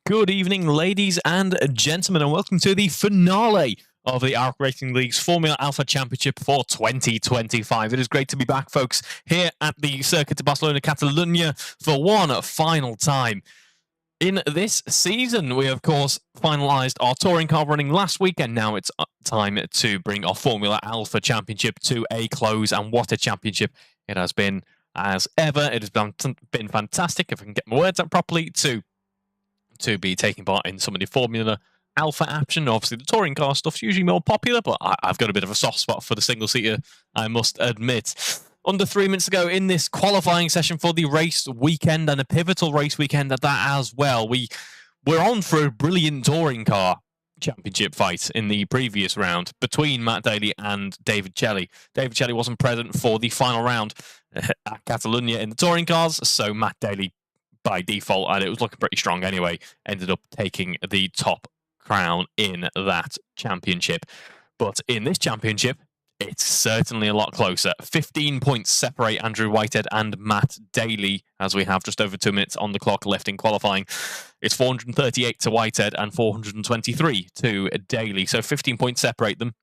Good evening, ladies and gentlemen, and welcome to the finale of the AROC Racing League's Formula Alpha Championship for 2025. It is great to be back, folks, here at the Circuit de Barcelona, Catalunya for one final time. In this season, we, of course, finalised our touring car running last weekend. Now it's time to bring our Formula Alpha Championship to a close, and what a championship it has been as ever. It has been fantastic, if I can get my words out properly, to be taking part in some of the Formula Alpha action. Obviously, the touring car stuff's usually more popular, but I've got a bit of a soft spot for the single-seater, I must admit. Under 3 minutes ago in this qualifying session for the race weekend, and a pivotal race weekend at that as well, we're on for a brilliant touring car championship fight in the previous round between Matt Daly and David Chelly. David Chelly wasn't present for the final round at Catalunya in the touring cars, so Matt Daly, by default, and it was looking pretty strong anyway, ended up taking the top crown in that championship. But in this championship, it's certainly a lot closer. 15 points separate Andrew Whitehead and Matt Daly, as we have just over 2 minutes on the clock left in qualifying. It's 438 to Whitehead and 423 to Daly, so 15 points separate them,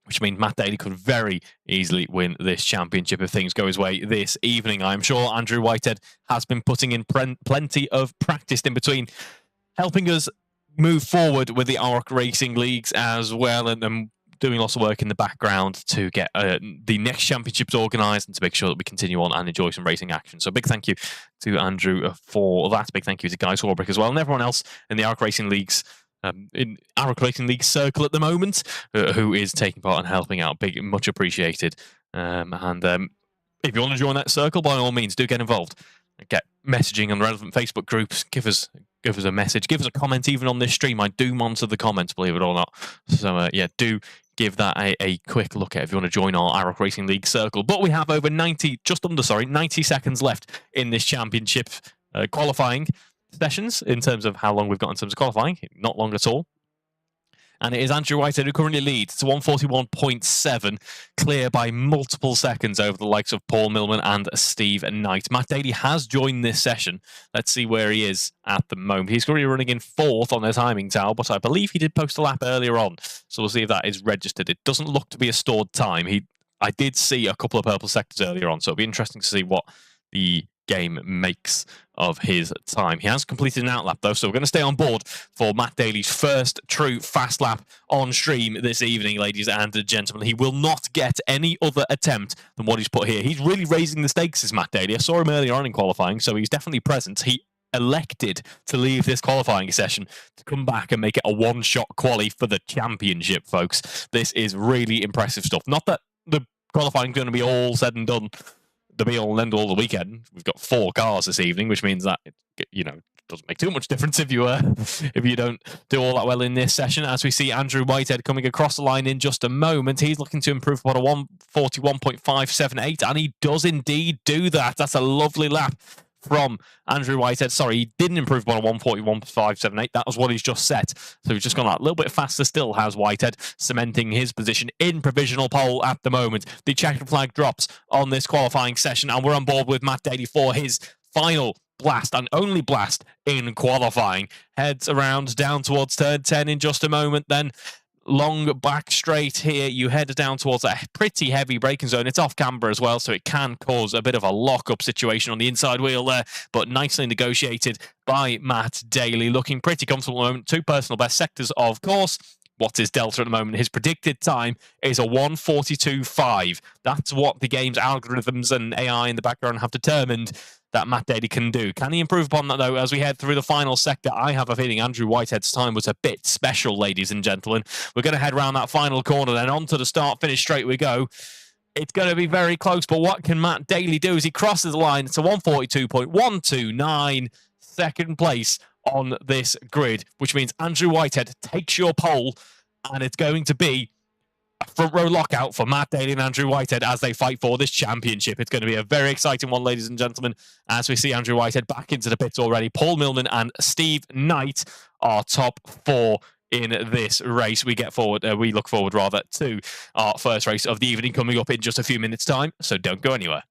which means Matt Daly could very easily win this championship if things go his way this evening. I'm sure Andrew Whitehead has been putting in plenty of practice in between, helping us move forward with the AROC Racing Leagues as well, and doing lots of work in the background to get the next championships organised and to make sure that we continue on and enjoy some racing action. So big thank you to Andrew for that. Big thank you to Guy Swarbrick as well, and everyone else in the AROC Racing Leagues in AROC Racing League circle at the moment, who is taking part and helping out. Big, much appreciated. If you want to join that circle, by all means, do get involved. Get messaging on the relevant Facebook groups. Give us a message. Give us a comment even on this stream. I do monitor the comments, believe it or not. So yeah, do give that a quick look at if you want to join our AROC Racing League circle. But we have over 90 seconds left in this championship qualifying sessions in terms of how long we've got in terms of qualifying. Not long at all. And it is Andrew Whitehead who currently leads to 141.7, clear by multiple seconds over the likes of Paul Millman and Steve Knight. Matt Daly has joined this session. Let's see where he is at the moment. He's currently running in 4th on their timing tower, but I believe he did post a lap earlier on. So we'll see if that is registered. It doesn't look to be a stored time. I did see a couple of purple sectors earlier on, so it'll be interesting to see what the game makes of his time. He has completed an outlap though, so we're going to stay on board for Matt Daly's first true fast lap on stream this evening, ladies and gentlemen. He will not get any other attempt than what he's put here. He's really raising the stakes, is Matt Daly. I saw him earlier on in qualifying, so he's definitely present. He elected to leave this qualifying session to come back and make it a one-shot quali for the championship, folks. This is really impressive stuff. Not that the qualifying is going to be all said and done, the be all and end all the weekend. We've got 4 cars this evening, which means that it doesn't make too much difference if you don't do all that well in this session. As we see Andrew Whitehead coming across the line in just a moment, he's looking to improve upon a 141.578, and he does indeed do that. That's a lovely lap from Andrew Whitehead. Sorry, he didn't improve by 141.578. That was what he's just set. So he's just gone a little bit faster still, has Whitehead, cementing his position in provisional pole at the moment. The checkered flag drops on this qualifying session, and we're on board with Matt Daly for his final blast and only blast in qualifying. Heads around down towards turn 10 in just a moment, then long back straight here, you head down towards a pretty heavy braking zone. It's off camber as well, so it can cause a bit of a lock-up situation on the inside wheel there, but nicely negotiated by Matt Daly. Looking pretty comfortable at the moment. 2 personal best sectors, of course. What's his delta at the moment? His predicted time is a 142.5. That's what the game's algorithms and AI in the background have determined that Matt Daly can do. Can he improve upon that, though, as we head through the final sector? I have a feeling Andrew Whitehead's time was a bit special, ladies and gentlemen. We're going to head around that final corner, then on to the start-finish straight we go. It's going to be very close, but what can Matt Daly do as he crosses the line? It's a 142.129, second place on this grid, which means Andrew Whitehead takes your pole, and it's going to be a front row lockout for Matt Daly and Andrew Whitehead as they fight for this championship. It's going to be a very exciting one, ladies and gentlemen, as we see Andrew Whitehead back into the pits already. Paul Millman and Steve Knight are top 4 in this race. We look forward to our first race of the evening coming up in just a few minutes' time, so don't go anywhere.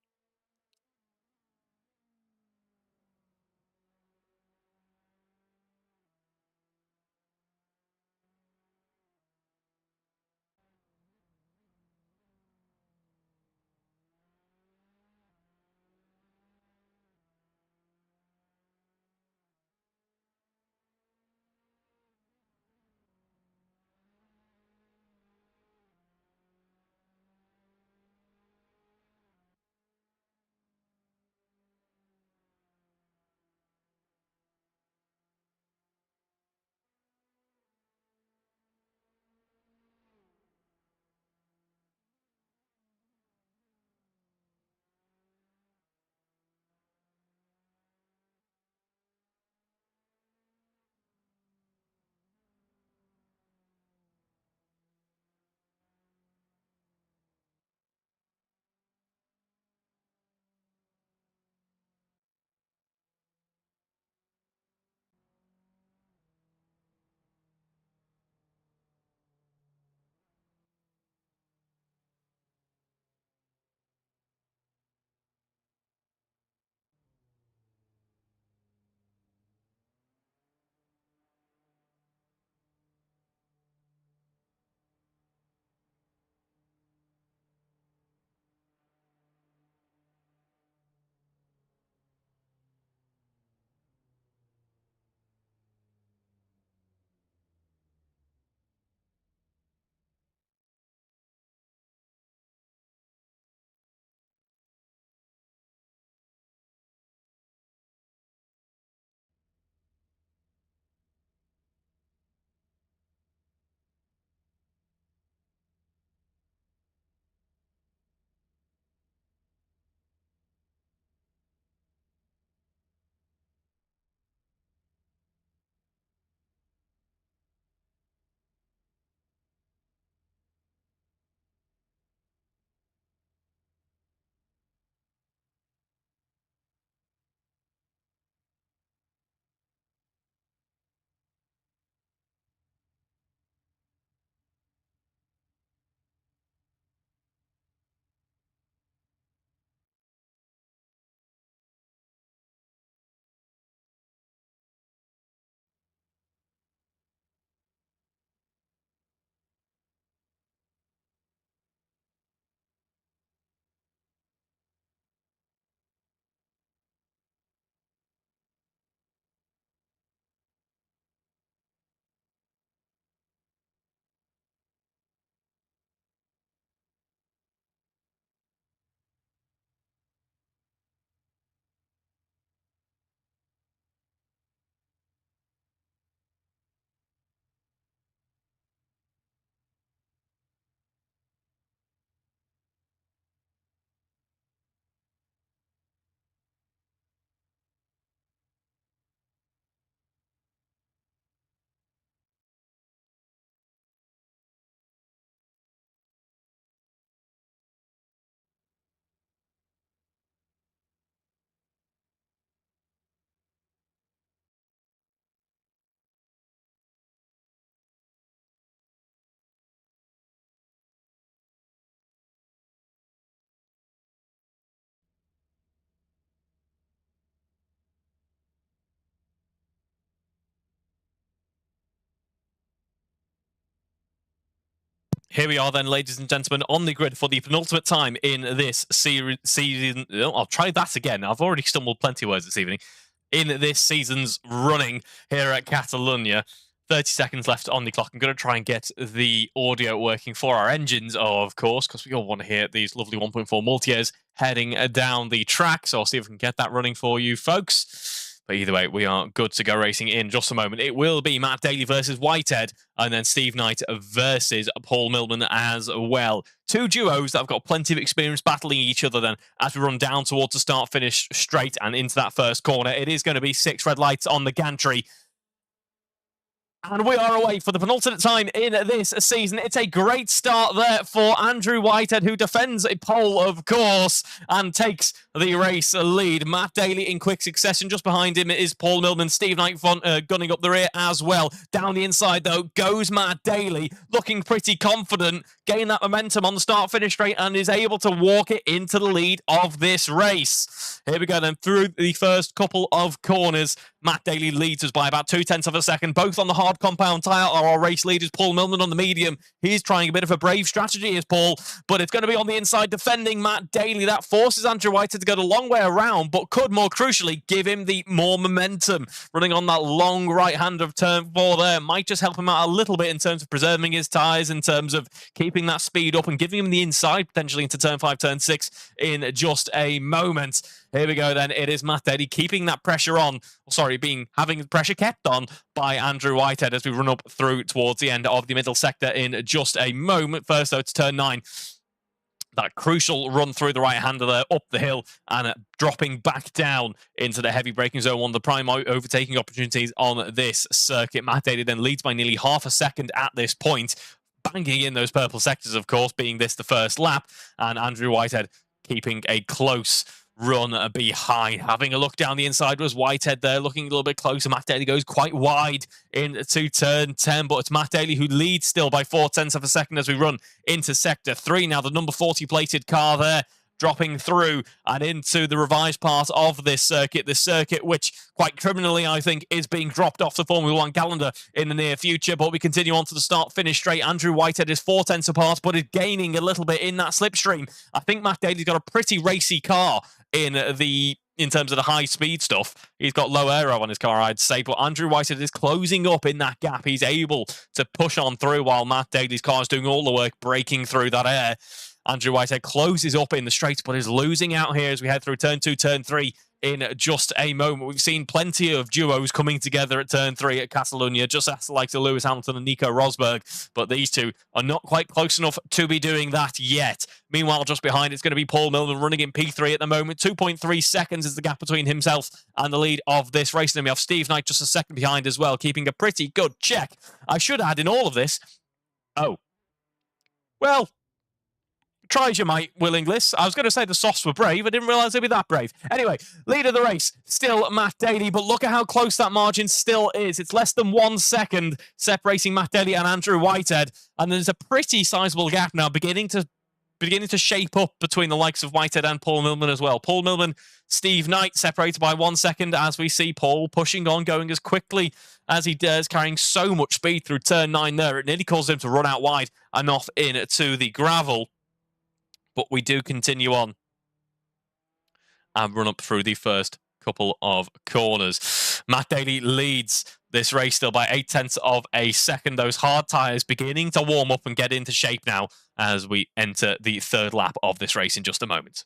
Here we are then, ladies and gentlemen, on the grid for the penultimate time in this season. Oh, I'll try that again. I've already stumbled plenty of words this evening. In this season's running here at Catalonia. 30 seconds left on the clock. I'm going to try and get the audio working for our engines, of course, because we all want to hear these lovely 1.4 multi-airs heading down the track. So I'll see if we can get that running for you folks. But either way, we are good to go racing in just a moment. It will be Matt Daly versus Whitehead, and then Steve Knight versus Paul Millman as well. Two duos that have got plenty of experience battling each other then as we run down towards the start-finish straight and into that first corner. It is going to be 6 red lights on the gantry. And we are away for the penultimate time in this season. It's a great start there for Andrew Whitehead, who defends a pole, of course, and takes the race lead. Matt Daly in quick succession. Just behind him is Paul Millman. Steve Knight gunning up the rear as well. Down the inside, though, goes Matt Daly, looking pretty confident, gain that momentum on the start-finish straight, and is able to walk it into the lead of this race. Here we go then, through the first couple of corners. Matt Daly leads us by about 0.2 of a second, both on the hard compound tyre are our race leaders. Paul Millman on the medium. He's trying a bit of a brave strategy, is Paul, but it's going to be on the inside defending Matt Daly. That forces Andrew Whitehead to go the long way around, but could more crucially give him the more momentum. Running on that long right hand of turn 4 there might just help him out a little bit in terms of preserving his tyres, in terms of keeping that speed up and giving him the inside potentially into turn 5, turn 6 in just a moment. Here we go then. It is Matt Daly keeping that pressure on. Sorry, having the pressure kept on by Andrew Whitehead as we run up through towards the end of the middle sector in just a moment. First, though, it's turn 9. That crucial run through the right hander there, up the hill and dropping back down into the heavy braking zone. One of the prime overtaking opportunities on this circuit. Matt Daly then leads by nearly half a second at this point, banging in those purple sectors, of course, being this the first lap, and Andrew Whitehead keeping a close run behind. Having a look down the inside was Whitehead there, looking a little bit closer. Matt Daly goes quite wide into turn 10, but it's Matt Daly who leads still by 0.4 of a second as we run into sector 3. Now the number 40 plated car there dropping through and into the revised part of this circuit which quite criminally I think is being dropped off the Formula 1 calendar in the near future. But we continue on to the start-finish straight. Andrew Whitehead is 0.4 apart, but is gaining a little bit in that slipstream. I think Matt Daly's got a pretty racy car in terms of the high-speed stuff. He's got low aero on his car, I'd say, but Andrew Whitehead is closing up in that gap. He's able to push on through while Matt Daly's car is doing all the work, breaking through that air. Andrew Whitehead closes up in the straights, but is losing out here as we head through turn 2, turn 3 in just a moment. We've seen plenty of duos coming together at turn 3 at Catalonia, just as the likes of Lewis Hamilton and Nico Rosberg, but these two are not quite close enough to be doing that yet. Meanwhile, just behind, it's going to be Paul Millman running in P3 at the moment. 2.3 seconds is the gap between himself and the lead of this race. And then we have Steve Knight just a second behind as well, keeping a pretty good check. I should add in all of this, well, try as you might, Will Inglis. I was going to say the softs were brave. I didn't realise they'd be that brave. Anyway, lead of the race, still Matt Daly, but look at how close that margin still is. It's less than 1 second separating Matt Daly and Andrew Whitehead, and there's a pretty sizable gap now beginning to shape up between the likes of Whitehead and Paul Millman as well. Paul Millman, Steve Knight separated by 1 second as we see Paul pushing on, going as quickly as he does, carrying so much speed through turn 9 there. It nearly causes him to run out wide and off into the gravel. But we do continue on and run up through the first couple of corners. Matt Daly leads this race still by 0.8 of a second. Those hard tyres beginning to warm up and get into shape now as we enter the third lap of this race in just a moment.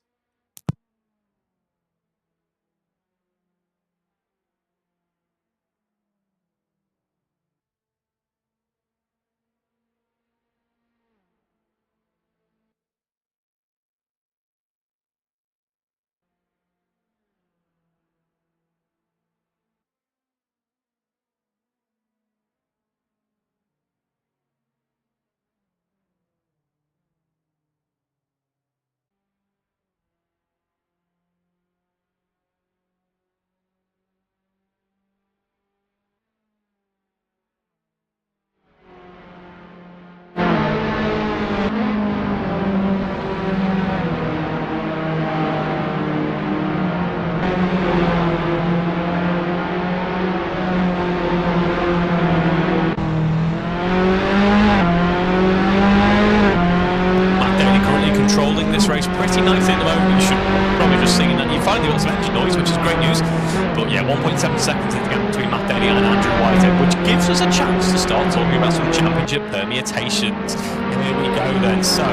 gives us a chance to start talking about some championship permutations. Here we go then. So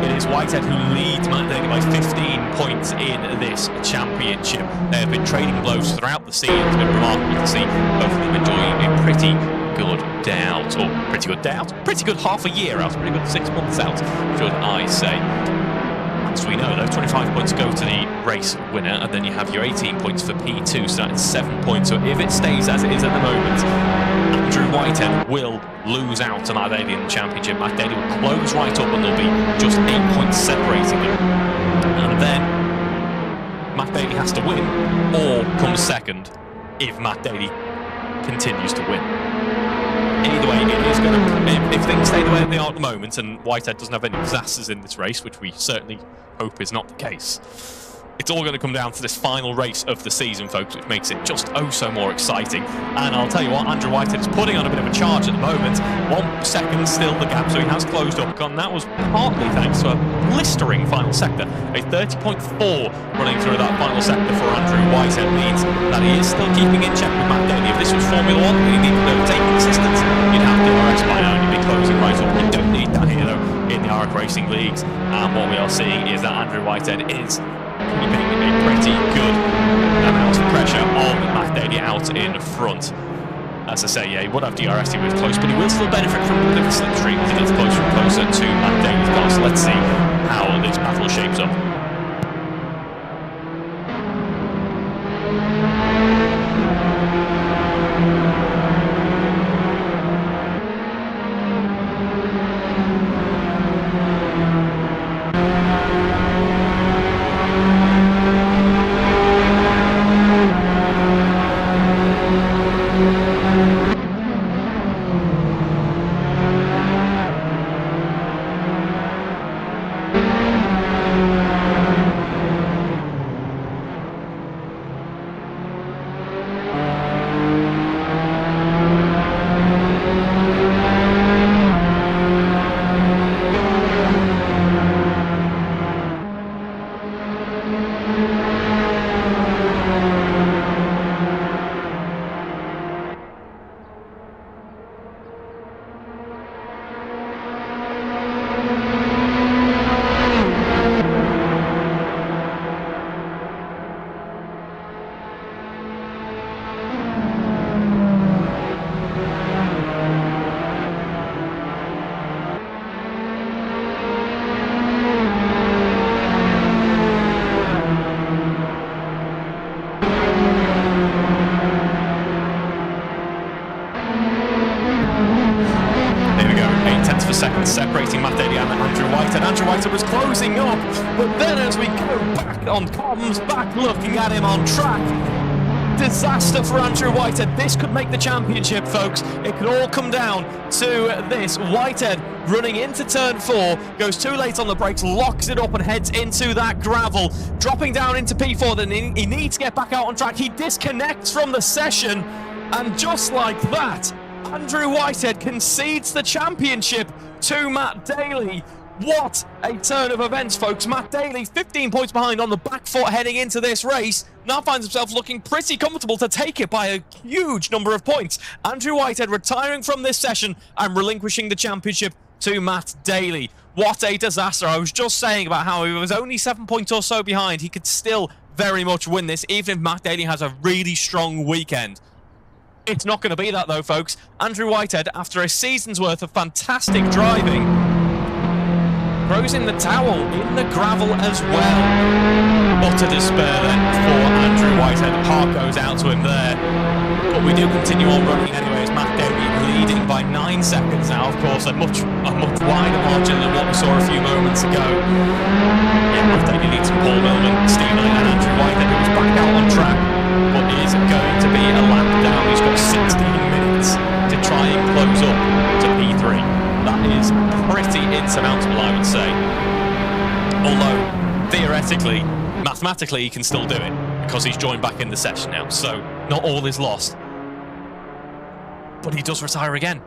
it is Whitehead who leads Matt Daly by 15 points in this championship. They have been trading blows throughout the season. It's been remarkable to see both of them enjoying a pretty good day out, or pretty good day out, pretty good half a year out, pretty good 6 months out, should I say. As we know, though, 25 points go to the race winner, and then you have your 18 points for P2, so that's 7 points. So if it stays as it is at the moment, Andrew Whitehead will lose out to Matt Daly in the championship. Matt Daly will close right up, and there'll be just 8 points separating them. And then Matt Daly has to win, or come second if Matt Daly continues to win. Either way, it is going to, if things stay the way they are at the moment and Whitehead doesn't have any disasters in this race, which we certainly hope is not the case, it's all going to come down to this final race of the season, folks, which makes it just oh so more exciting. And I'll tell you what, Andrew Whitehead is putting on a bit of a charge at the moment. 1 second still the gap, so he has closed up. And that was partly thanks to a blistering final sector. A 30.4 running through that final sector for Andrew Whitehead means that he is still keeping in check with Matt Daly. If this was Formula 1 and he needed overtaking assistance, you'd have DRS by now and you'd be closing right up. You don't need that here, though, in the AROC Racing Leagues. And what we are seeing is that Andrew Whitehead is keeping a pretty good amount of pressure on Matt Daly out in front. As I say, yeah, he would have DRS, he was close, but he will still benefit from a bit of a slipstream as he gets closer and closer to Matt Daly's car. So let's see how this battle shapes up. Separating Matt Daly and Andrew Whitehead. Andrew Whitehead was closing up, but then as we go back on comms, back looking at him on track, disaster for Andrew Whitehead. This could make the championship, folks. It could all come down to this. Whitehead running into turn 4, goes too late on the brakes, locks it up and heads into that gravel, dropping down into P4. Then he needs to get back out on track. He disconnects from the session, and just like that, Andrew Whitehead concedes the championship to Matt Daly. What a turn of events, folks. Matt Daly, 15 points behind on the back foot heading into this race, now finds himself looking pretty comfortable to take it by a huge number of points. Andrew Whitehead retiring from this session and relinquishing the championship to Matt Daly. What a disaster. I was just saying about how he was only 7 points or so behind. He could still very much win this, even if Matt Daly has a really strong weekend. It's not going to be that, though, folks. Andrew Whitehead, after a season's worth of fantastic driving, throws in the towel in the gravel as well. Utter despair then for Andrew Whitehead. The park goes out to him there. But we do continue on running anyway as Matt Daly leading by 9 seconds now. Of course, a much wider margin than what we saw a few moments ago. Yeah, Matt Daly leads from Paul Millman, Steve Knight and Andrew Whitehead, who was back out on track, but is going to be a lap down. He's got 16 minutes to try and close up to P3. That is pretty insurmountable, I would say. Although, theoretically, mathematically, he can still do it because he's joined back in the session now. So, not all is lost. But he does retire again.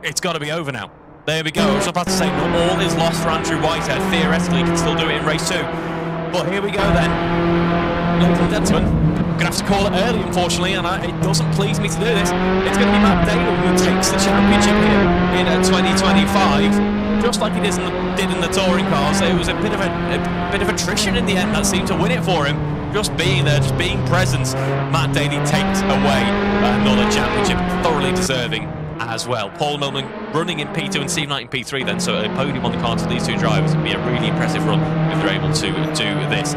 It's got to be over now. There we go. I was about to say, not all is lost for Andrew Whitehead. Theoretically, he can still do it in race 2. But here we go then. Ladies and gentlemen, going to have to call it early, unfortunately, and it doesn't please me to do this. It's going to be Matt Taylor who takes the championship here in 2025, just like he did in the touring cars. It was a bit of attrition in the end that seemed to win it for him. Just being there, just being present, Matt Taylor takes away another championship, thoroughly deserving as well. Paul Millman running in P2 and Steve Knight in P3 then, so a podium on the cards for these two drivers would be a really impressive run if they're able to do this.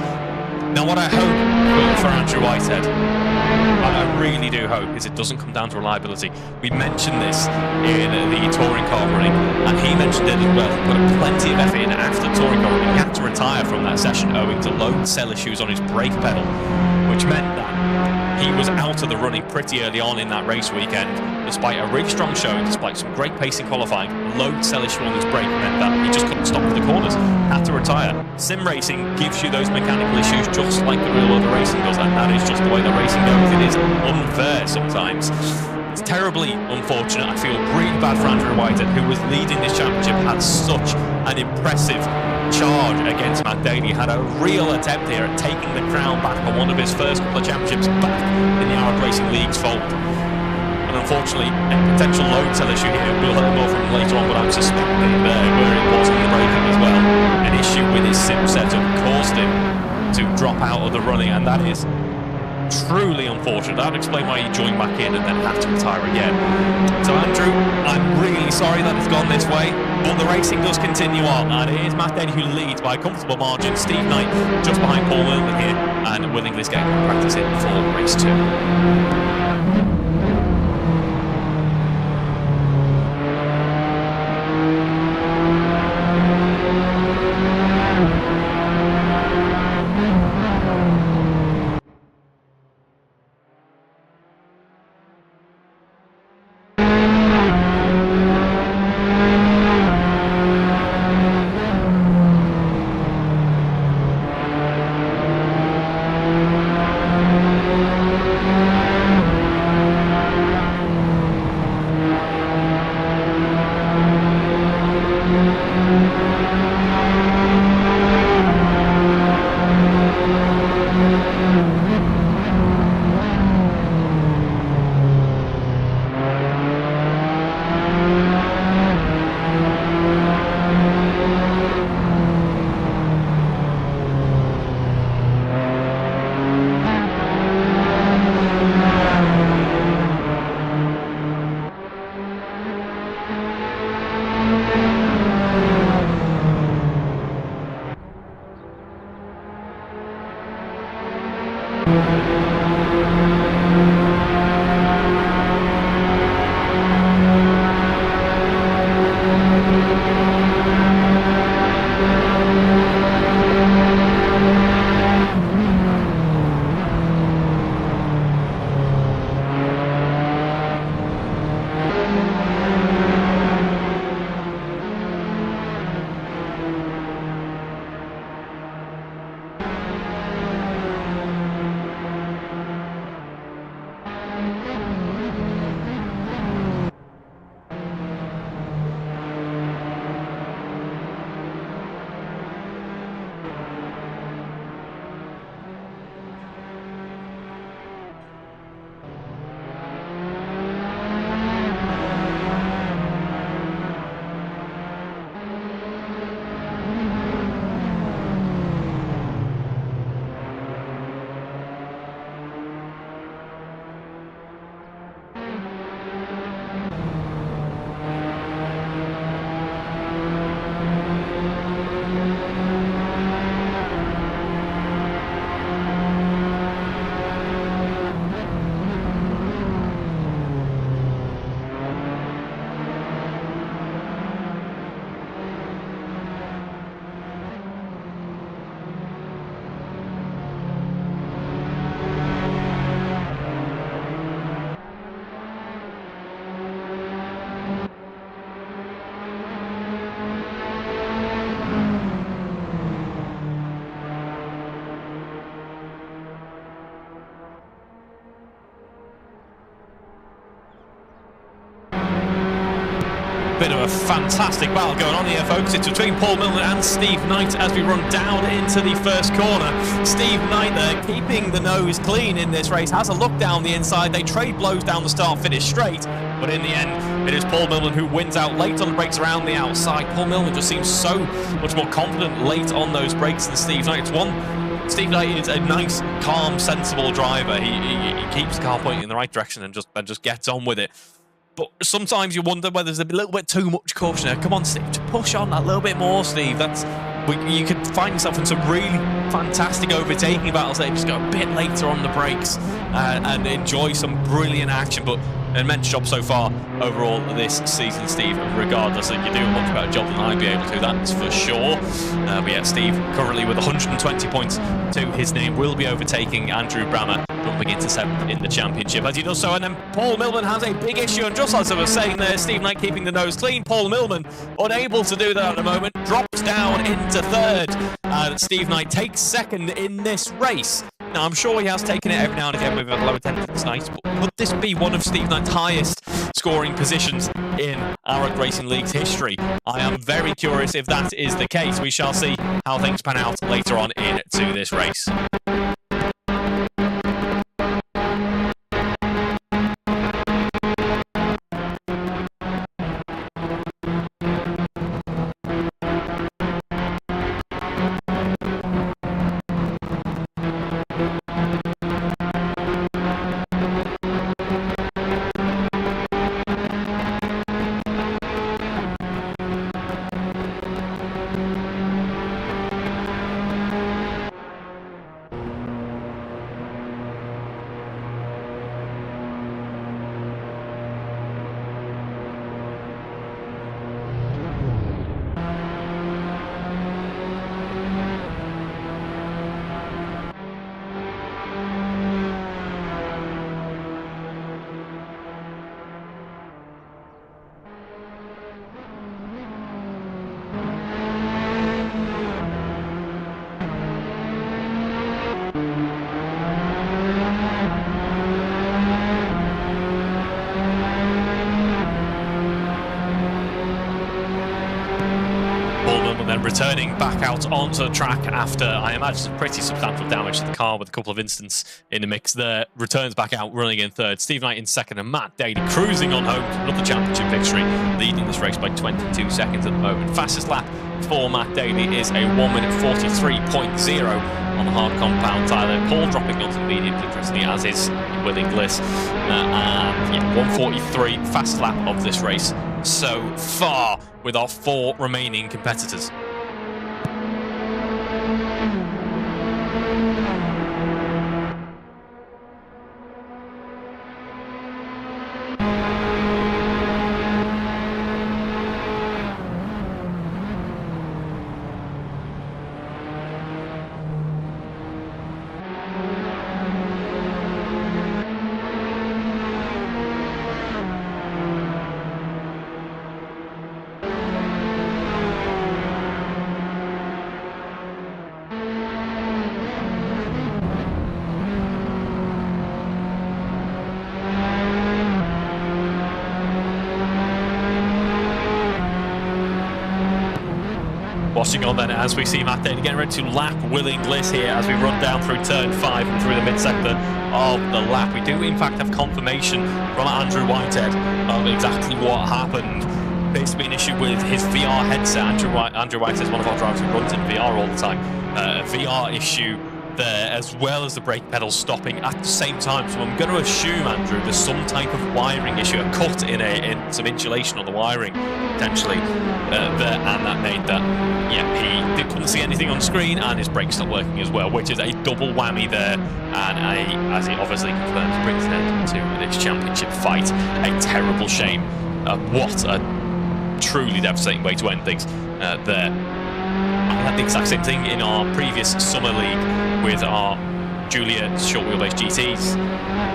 Now what I hope for Andrew Whitehead, I really do hope, is it doesn't come down to reliability. We mentioned this in the touring car running, and he mentioned it as well. He put plenty of effort in after touring car running. He had to retire from that session owing to Losail issues on his brake pedal, which meant that he was out of the running pretty early on in that race weekend, despite a really strong showing, despite some great pacing qualifying. Losail issue on his brake meant that he just couldn't stop for the corners, had to retire. Sim racing gives you those mechanical issues just like the real world racing does, and that is just the way that racing goes. It is unfair sometimes. It's terribly unfortunate. I feel really bad for Andrew Whitehead, who was leading this championship, had such an impressive charge against Matt Daly, had a real attempt here at taking the crown back on one of his first couple of championships back in the AROC Racing League's fold. And unfortunately, a potential Losail issue here. We'll hear more from him later on, but I'm suspecting where it was in the braking as well. An issue with his sim setup caused him to drop out of the running, and that is truly unfortunate. That would explain why he joined back in and then had to retire again. So Andrew, I'm really sorry that it's gone this way, but the racing does continue on, and it is Matt Daly who leads by a comfortable margin. Steve Knight just behind Paul Millman here, and willingly is getting practice in for race 2. Bit of a fantastic battle going on here, folks. It's between Paul Milman and Steve Knight as we run down into the first corner. Steve Knight there, keeping the nose clean in this race, has a look down the inside. They trade blows down the start, finish straight, but in the end, it is Paul Milman who wins out late on the brakes around the outside. Paul Milman just seems so much more confident late on those brakes than Steve Knight. Steve Knight is a nice, calm, sensible driver. He keeps the car pointing in the right direction and just gets on with it. But sometimes you wonder whether there's a little bit too much caution there. Come on, Steve, to push on that little bit more, Steve. You could find yourself in some really fantastic overtaking battles there. Just go a bit later on the brakes and enjoy some brilliant action. But an immense job so far overall this season, Steve, regardless. You're doing a much better job than I'd be able to, that's for sure. But yeah, Steve currently with 120 points to his name will be overtaking Andrew Brammer, jumping into 7th in the championship as he does so. And then Paul Milman has a big issue, and just as I was saying there, Steve Knight keeping the nose clean. Paul Milman unable to do that at the moment, drops down into 3rd, and Steve Knight takes 2nd in this race. Now, I'm sure he has taken it every now and again with a low attendance night, but would this be one of Steve Knight's highest scoring positions in AROC Racing League's history? I am very curious if that is the case. We shall see how things pan out later on into this race. Returning back out onto the track after, I imagine, some pretty substantial damage to the car with a couple of incidents in the mix there. Returns back out, running in 3rd. Steve Knight in 2nd, and Matt Daly cruising on home to another championship victory, leading this race by 22 seconds at the moment. Fastest lap for Matt Daly is a 1:43.0 on the hard compound tyre. Paul dropping onto the mediums, interestingly, as is Willing Bliss. And yeah, 1:43, fast lap of this race so far with our 4 remaining competitors. Watching on then as we see Matt Daly getting ready to lap Willing Bliss here as we run down through turn 5 and through the mid-sector of the lap. We do in fact have confirmation from Andrew Whitehead of exactly what happened. Appears to be an issue with his VR headset. Andrew Whitehead is one of our drivers who runs in VR all the time. A VR issue there, as well as the brake pedal stopping at the same time. So I'm going to assume, Andrew, there's some type of wiring issue, a cut in some insulation on the wiring, potentially, there, and that made that, yeah, he couldn't see anything on screen, and his brakes stopped working as well, which is a double whammy there, and as he obviously confirms, brings an end to this championship fight. A terrible shame. What a truly devastating way to end things there. I had the exact same thing in our previous summer league with our Julia short wheelbase GTs,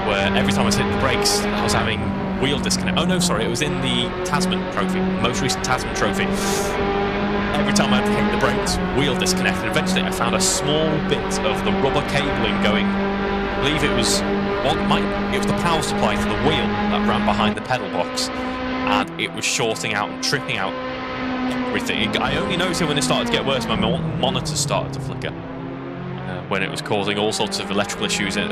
where every time I was hitting the brakes, I was having wheel disconnect. Oh no, sorry, it was in the Tasman Trophy, most recent Tasman Trophy. Every time I'd hit the brakes, wheel disconnect, and eventually I found a small bit of the rubber cabling going. I believe it was the power supply to the wheel that ran behind the pedal box. and it was shorting out and tripping out everything. I only noticed it when it started to get worse. My monitor started to flicker when it was causing all sorts of electrical issues on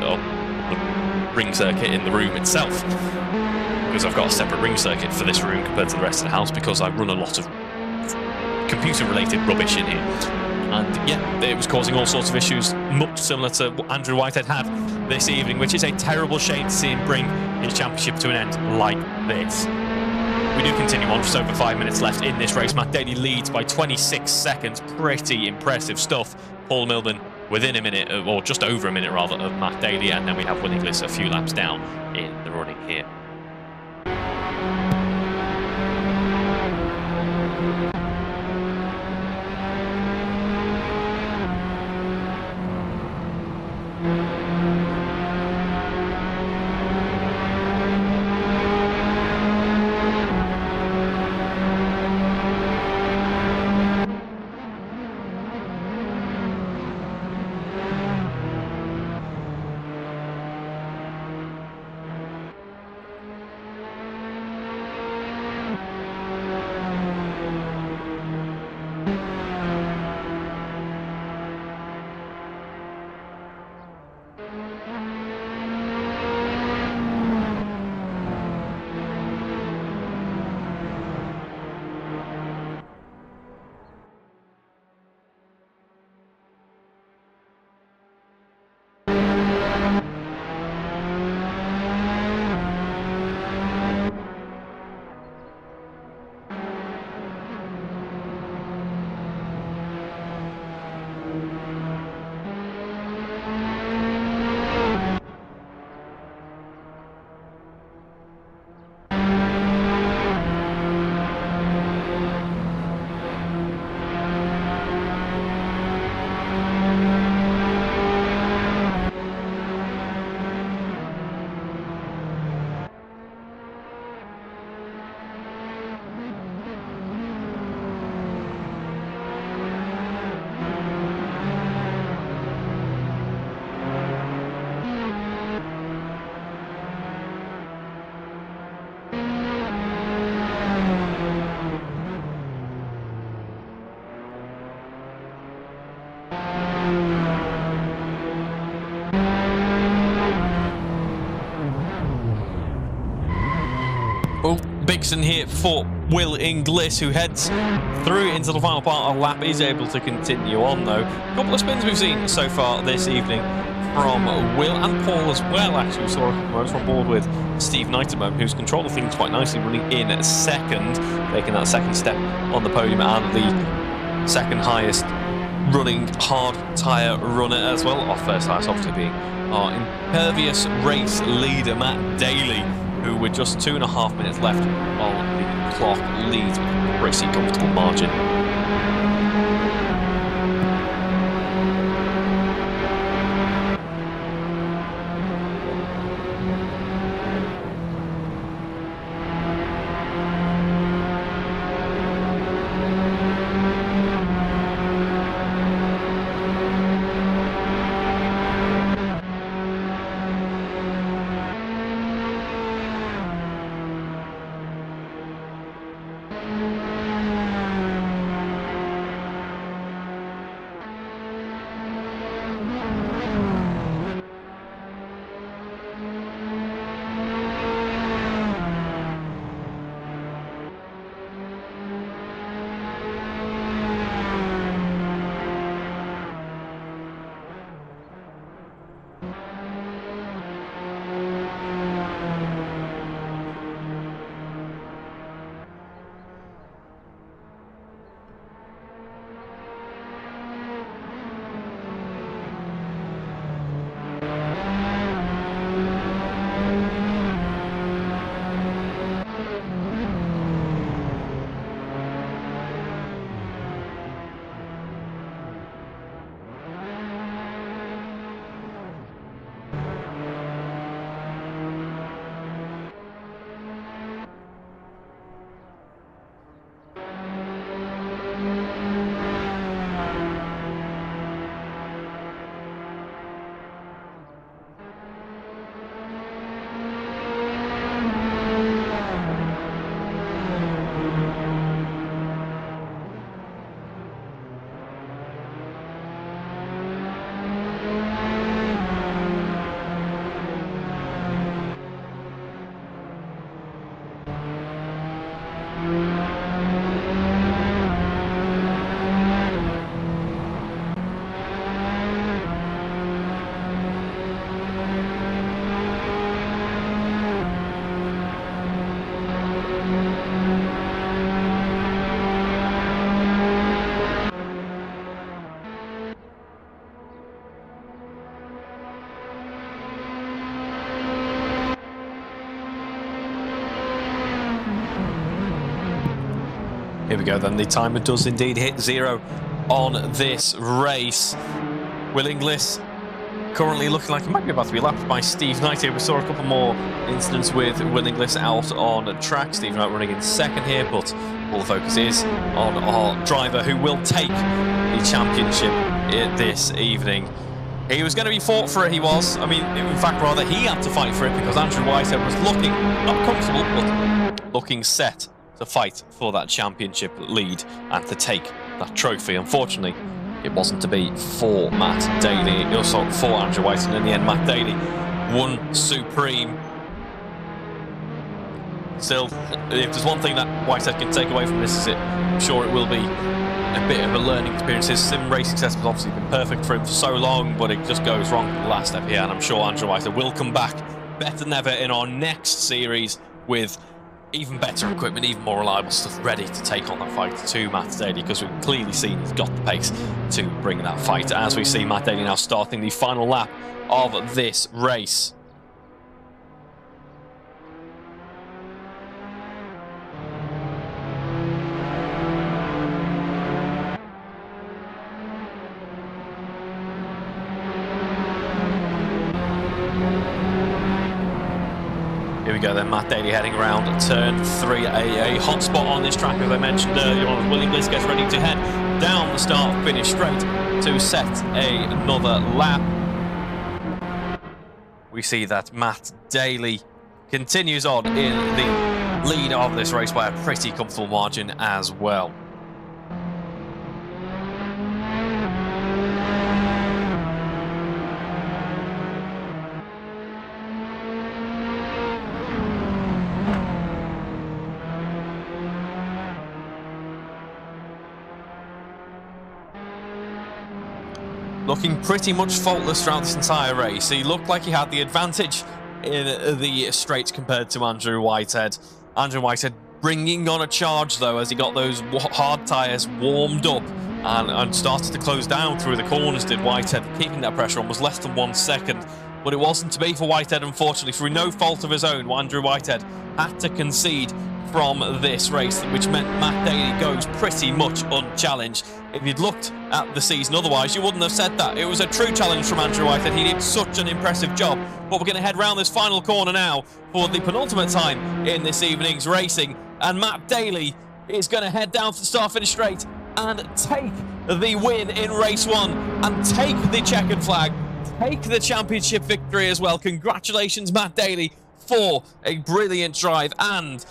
the ring circuit in the room itself, because I've got a separate ring circuit for this room compared to the rest of the house, because I run a lot of computer-related rubbish in here. And yeah, it was causing all sorts of issues, much similar to what Andrew Whitehead had this evening, which is a terrible shame to see him bring his championship to an end like this. We do continue on, just over 5 minutes left in this race. Matt Daly leads by 26 seconds. Pretty impressive stuff. Paul Milburn within a minute, or just over a minute rather, of Matt Daly, and then we have Will Inglis a few laps down in the running here. Bigson here for Will Inglis, who heads through into the final part of the lap, is able to continue on though. A couple of spins we've seen so far this evening from Will and Paul as well. Actually, we saw a couple of moments on board with Steve Knight at the moment, who's controlling things quite nicely, running in second, taking that second step on the podium, and the second highest running hard tyre runner as well. Our first highest obviously being our impervious race leader, Matt Daly, who with just 2.5 minutes left while the clock leads with a pretty comfortable margin. go then. The timer does indeed hit 0 on this race. Will Inglis currently looking like he might be about to be lapped by Steve Knight here. We saw a couple more incidents with Will Inglis out on track. Steve Knight running in second here, but all the focus is on our driver who will take the championship this evening. He was going to be fought for it, he was. I mean, in fact, rather, he had to fight for it because Andrew Whitehead was looking, not comfortable, but looking set to fight for that championship lead and to take that trophy. Unfortunately, it wasn't to be for Matt Daly. It was for Andrew Whitehead. In the end, Matt Daly won supreme. Still, if there's one thing that Whitehead can take away from this, is I'm sure it will be a bit of a learning experience. His sim racing success has obviously been perfect for him for so long, but it just goes wrong at the last step here, and I'm sure Andrew Whitehead will come back better than ever in our next series with even better equipment, even more reliable stuff, ready to take on that fight to Matt Daly, because we've clearly seen he's got the pace to bring that fight, as we see Matt Daly now starting the final lap of this race. Here we go then, Matt Daly heading around turn 3, a hot spot on this track, as I mentioned earlier on. Will Inglis gets ready to head down the start finish straight to set another lap. We see that Matt Daly continues on in the lead of this race by a pretty comfortable margin as well. Looking pretty much faultless throughout this entire race. He looked like he had the advantage in the straights compared to Andrew Whitehead. Andrew Whitehead bringing on a charge, though, as he got those hard tyres warmed up and started to close down through the corners, did Whitehead, keeping that pressure on, was less than 1 second. But it wasn't to be for Whitehead, unfortunately. Through no fault of his own, Andrew Whitehead had to concede from this race, which meant Matt Daly goes pretty much unchallenged. If you'd looked at the season otherwise, you wouldn't have said that. It was a true challenge from Andrew Whitehead. He did such an impressive job. But we're going to head round this final corner now for the penultimate time in this evening's racing. And Matt Daly is going to head down to the start-finish straight and take the win in race 1 and take the checkered flag, take the championship victory as well. Congratulations, Matt Daly, for a brilliant drive and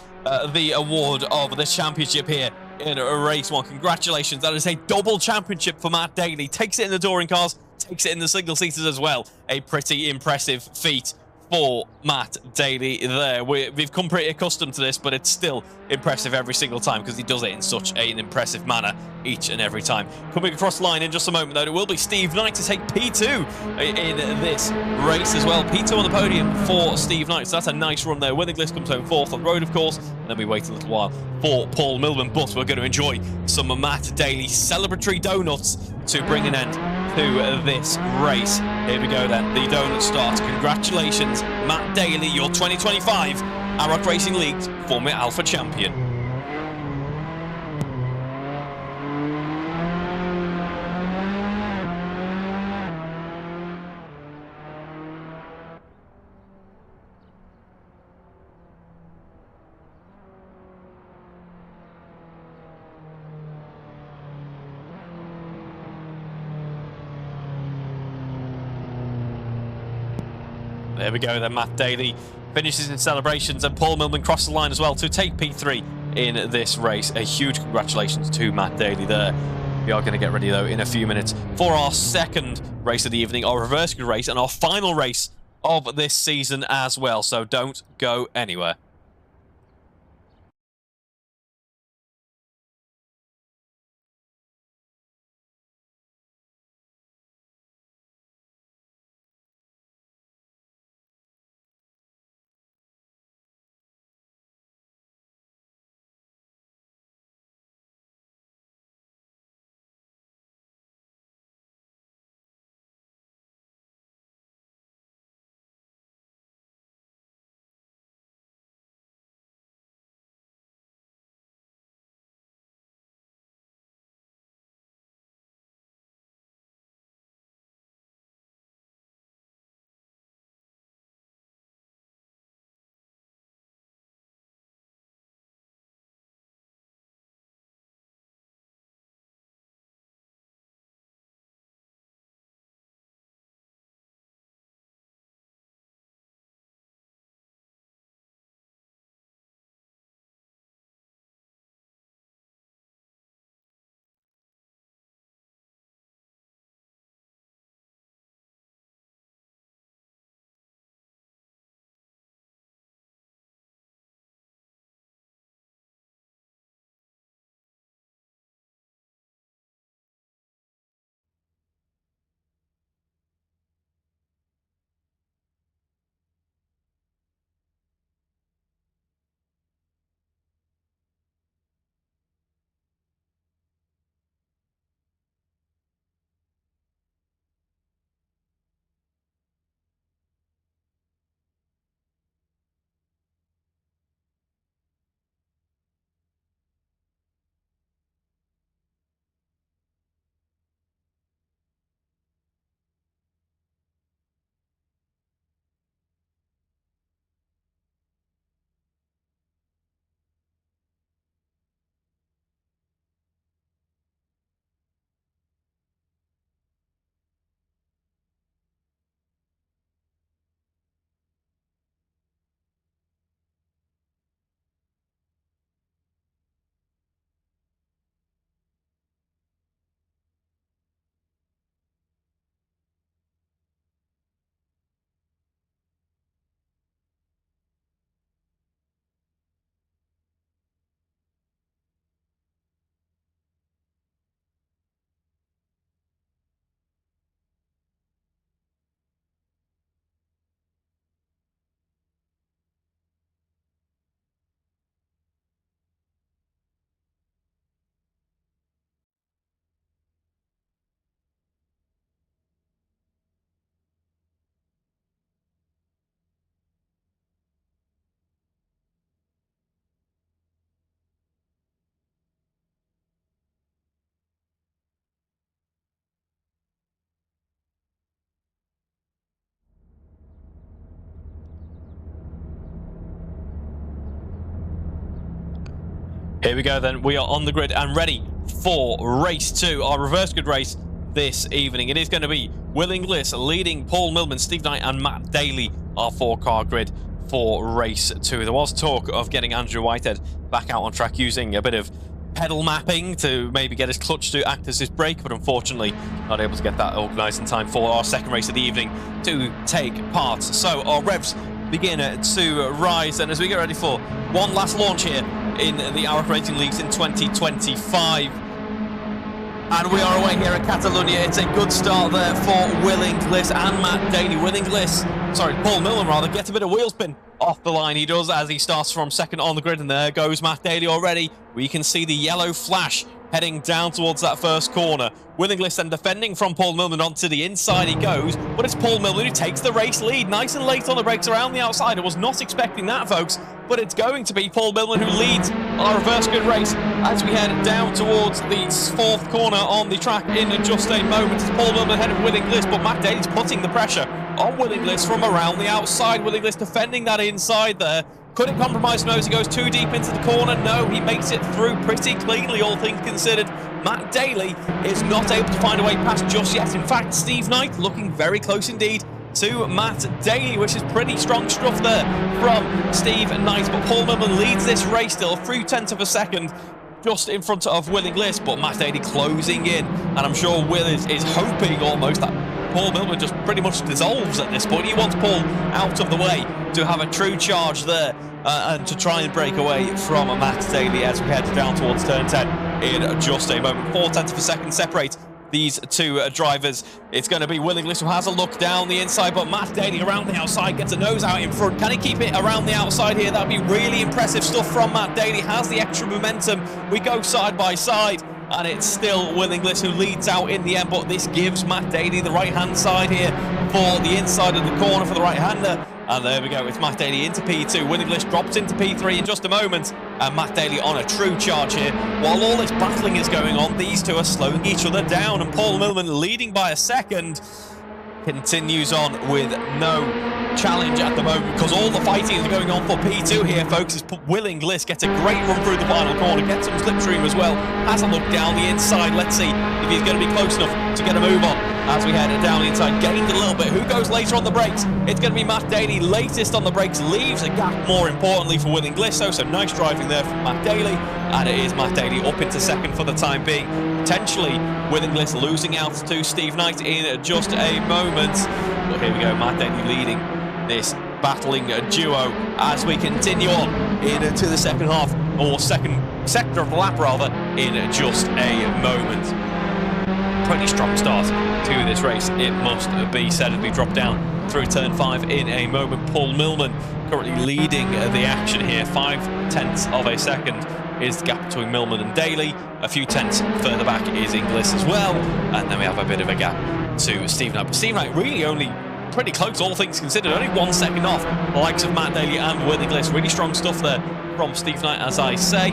the award of the championship here in race 1. Congratulations, that is a double championship for Matt Daly. Takes it in the touring cars, takes it in the single seaters as well. A pretty impressive feat for Matt Daly there. We've come pretty accustomed to this, but it's still impressive every single time because he does it in such an impressive manner each and every time. Coming across the line in just a moment, though, it will be Steve Knight to take P2 in this race as well. P2 on the podium for Steve Knight, so that's a nice run there. Will Inglis comes home 4th on the road, of course, and then we wait a little while for Paul Milman, but we're going to enjoy some Matt Daly celebratory donuts to bring an end to this race. Here we go then, the donut start. Congratulations, Matt Daly, your 2025 AROC Racing League's Formula Alpha champion. There we go then, Matt Daly finishes in celebrations, and Paul Milman crosses the line as well to take P3 in this race. A huge congratulations to Matt Daly there. We are going to get ready, though, in a few minutes for our second race of the evening, our reverse grid race, and our final race of this season as well. So don't go anywhere. Here we go then, we are on the grid and ready for race 2, our reverse grid race this evening. It is going to be Will Inglis leading Paul Millman, Steve Knight and Matt Daly, our 4-car grid for race 2. There was talk of getting Andrew Whitehead back out on track using a bit of pedal mapping to maybe get his clutch to act as his brake, but unfortunately not able to get that organised in time for our second race of the evening to take part. So our revs begin to rise, and as we get ready for one last launch here in the AROC Racing Leagues in 2025. And we are away here at Catalonia. It's a good start there for Will Inglis and Matt Daly. Paul Millman rather, gets a bit of wheel spin off the line. He does as he starts from second on the grid, and there goes Matt Daly already. We can see the yellow flash heading down towards that first corner. Will Inglis then defending from Paul Millman. Onto the inside he goes, but it's Paul Millman who takes the race lead. Nice and late on the brakes around the outside. I was not expecting that, folks, but it's going to be Paul Millman who leads our reverse grid race as we head down towards the 4th corner on the track in just a moment. It's Paul Millman ahead of Will Inglis, but Matt Daly's putting the pressure on Will Inglis from around the outside. Will Inglis defending that inside there. Could it compromise? No, as he goes too deep into the corner. No, he makes it through pretty cleanly, all things considered. Matt Daly is not able to find a way past just yet. In fact, Steve Knight looking very close indeed to Matt Daly, which is pretty strong stuff there from Steve Knight. But Paul Millman leads this race still, 0.3 of a second, just in front of Will Inglis, but Matt Daly closing in. And I'm sure Will is hoping almost that Paul Millman just pretty much dissolves at this point. He wants Paul out of the way to have a true charge there and to try and break away from Matt Daly as we head down towards turn 10 in just a moment. 0.4 of a second separate these two drivers. It's going to be Will Inglis who has a look down the inside, but Matt Daly around the outside gets a nose out in front. Can he keep it around the outside here? That would be really impressive stuff from Matt Daly. Has the extra momentum. We go side by side, and it's still Will Inglis who leads out in the end, but this gives Matt Daly the right-hand side here for the inside of the corner for the right-hander. And there we go, it's Matt Daly into P2. Will Inglis drops into P3 in just a moment. And Matt Daly on a true charge here. While all this battling is going on, these two are slowing each other down. And Paul Millman leading by a second continues on with no challenge at the moment, because all the fighting is going on for P2 here, folks. As Will Inglis gets a great run through the final corner, gets some slipstream as well, has a look down the inside. Let's see if he's going to be close enough to get a move on as we head down the inside. Gained a little bit. Who goes later on the brakes? It's going to be Matt Daly, latest on the brakes, leaves a gap more importantly for Will Inglis. So nice driving there from Matt Daly, and it is Matt Daly up into second for the time being. Potentially Will Inglis losing out to Steve Knight in just a moment. But here we go, Matt Daly leading this battling duo as we continue on into the second half, or second sector of the lap rather, in just a moment. Pretty strong start to this race, it must be said, as we drop down through turn 5 in a moment. Paul Millman currently leading the action here. 0.5 of a second is the gap between Millman and Daly. A few tenths further back is Inglis as well, and then we have a bit of a gap to Steve Knight. But Steve Knight really only pretty close, all things considered, only 1 second off the likes of Matt Daly and Will Inglis. Really strong stuff there from Steve Knight, as I say.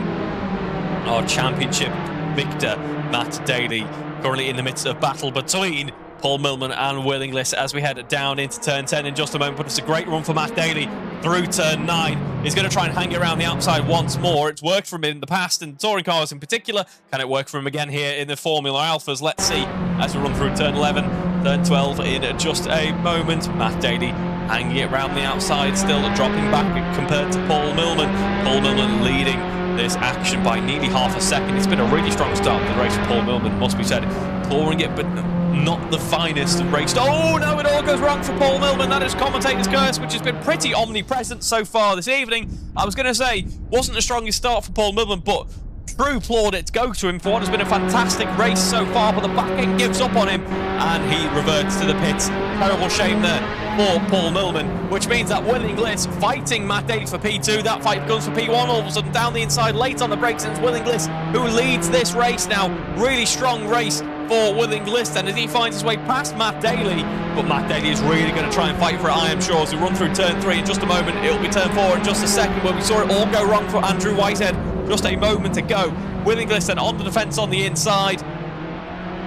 Our championship victor, Matt Daly, currently in the midst of battle between Paul Millman and Will Inglis as we head down into turn 10 in just a moment. But it's a great run for Matt Daly through turn 9. He's going to try and hang it around the outside once more. It's worked for him in the past, in touring cars in particular. Can it work for him again here in the Formula Alphas? Let's see as we run through turn 11, turn 12 in just a moment. Matt Daly hanging it around the outside, still dropping back compared to Paul Millman. Paul Millman leading this action by nearly half a second. It's been a really strong start to the race for Paul Millman, must be said. Clawing it, but not the finest of race. Oh no, it all goes wrong for Paul Millman. That is commentator's curse, which has been pretty omnipresent so far this evening. I was going to say, wasn't the strongest start for Paul Millman, but true plaudits go to him for what has been a fantastic race so far, but the back end gives up on him and he reverts to the pits. Terrible shame there for Paul Millman, which means that Will Inglis fighting Matt Daly for P2. That fight comes for P1. All of a sudden down the inside, late on the brakes, and it's Will Inglis who leads this race now. Really strong race for Will Inglis, and as he finds his way past Matt Daly, but Matt Daly is really going to try and fight for it, I am sure, as we run through turn 3 in just a moment. It'll be turn 4 in just a second, where we saw it all go wrong for Andrew Whitehead just a moment ago. Will Inglis then on the defence on the inside.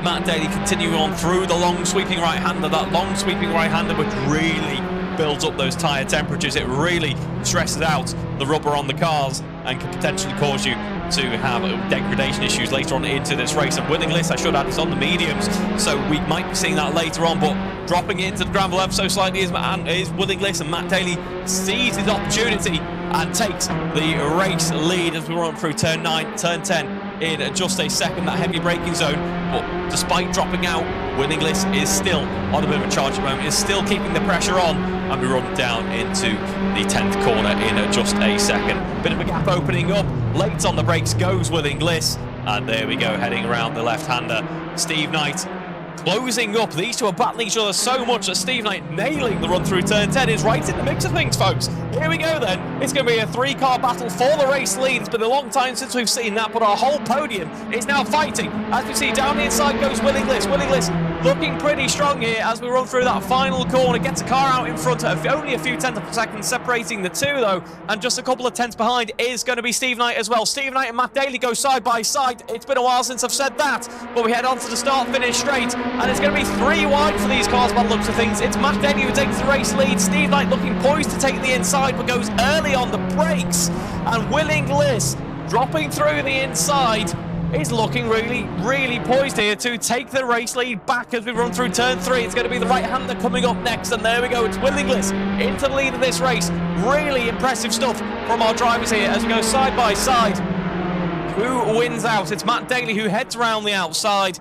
Matt Daly continuing on through the long sweeping right-hander. That long sweeping right-hander which really builds up those tyre temperatures. It really stresses out the rubber on the cars and can potentially cause you to have degradation issues later on into this race. And Winning List, I should add, is on the mediums, so we might be seeing that later on, but dropping into the gravel ever so slightly is Winning List, and Matt Daly sees his opportunity and takes the race lead as we run through turn 9, turn 10 in just a second, that heavy braking zone. But despite dropping out, Winning List is still on a bit of a charge at the moment, is still keeping the pressure on, and we run down into the 10th corner in just a second. Bit of a gap opening up, late on the brakes goes Winning List, and there we go, heading around the left-hander. Steve Knight closing up. These two are battling each other so much that Steve Knight, nailing the run through turn 10, is right in the mix of things, folks. Here we go then. It's going to be a 3-car battle for the race lead. It's been a long time since we've seen that, but our whole podium is now fighting. As we see, down the inside goes Winning List. Winning List looking pretty strong here as we run through that final corner. Gets a car out in front of only a few tenths of a second separating the two, though, and just a couple of tenths behind is going to be Steve Knight as well. Steve Knight and Matt Daly go side by side. It's been a while since I've said that, but we head on to the start-finish straight, and it's going to be 3 wide for these cars by the looks of things. It's Matt Daly who takes the race lead. Steve Knight looking poised to take the inside, but goes early on the brakes, and Winning List dropping through the inside is looking really poised here to take the race lead back as we run through turn 3. It's going to be the right-hander coming up next, and there we go. It's Winning List into the lead of this race. Really impressive stuff from our drivers here as we go side by side. Who wins out? It's Matt Daly who heads around the outside,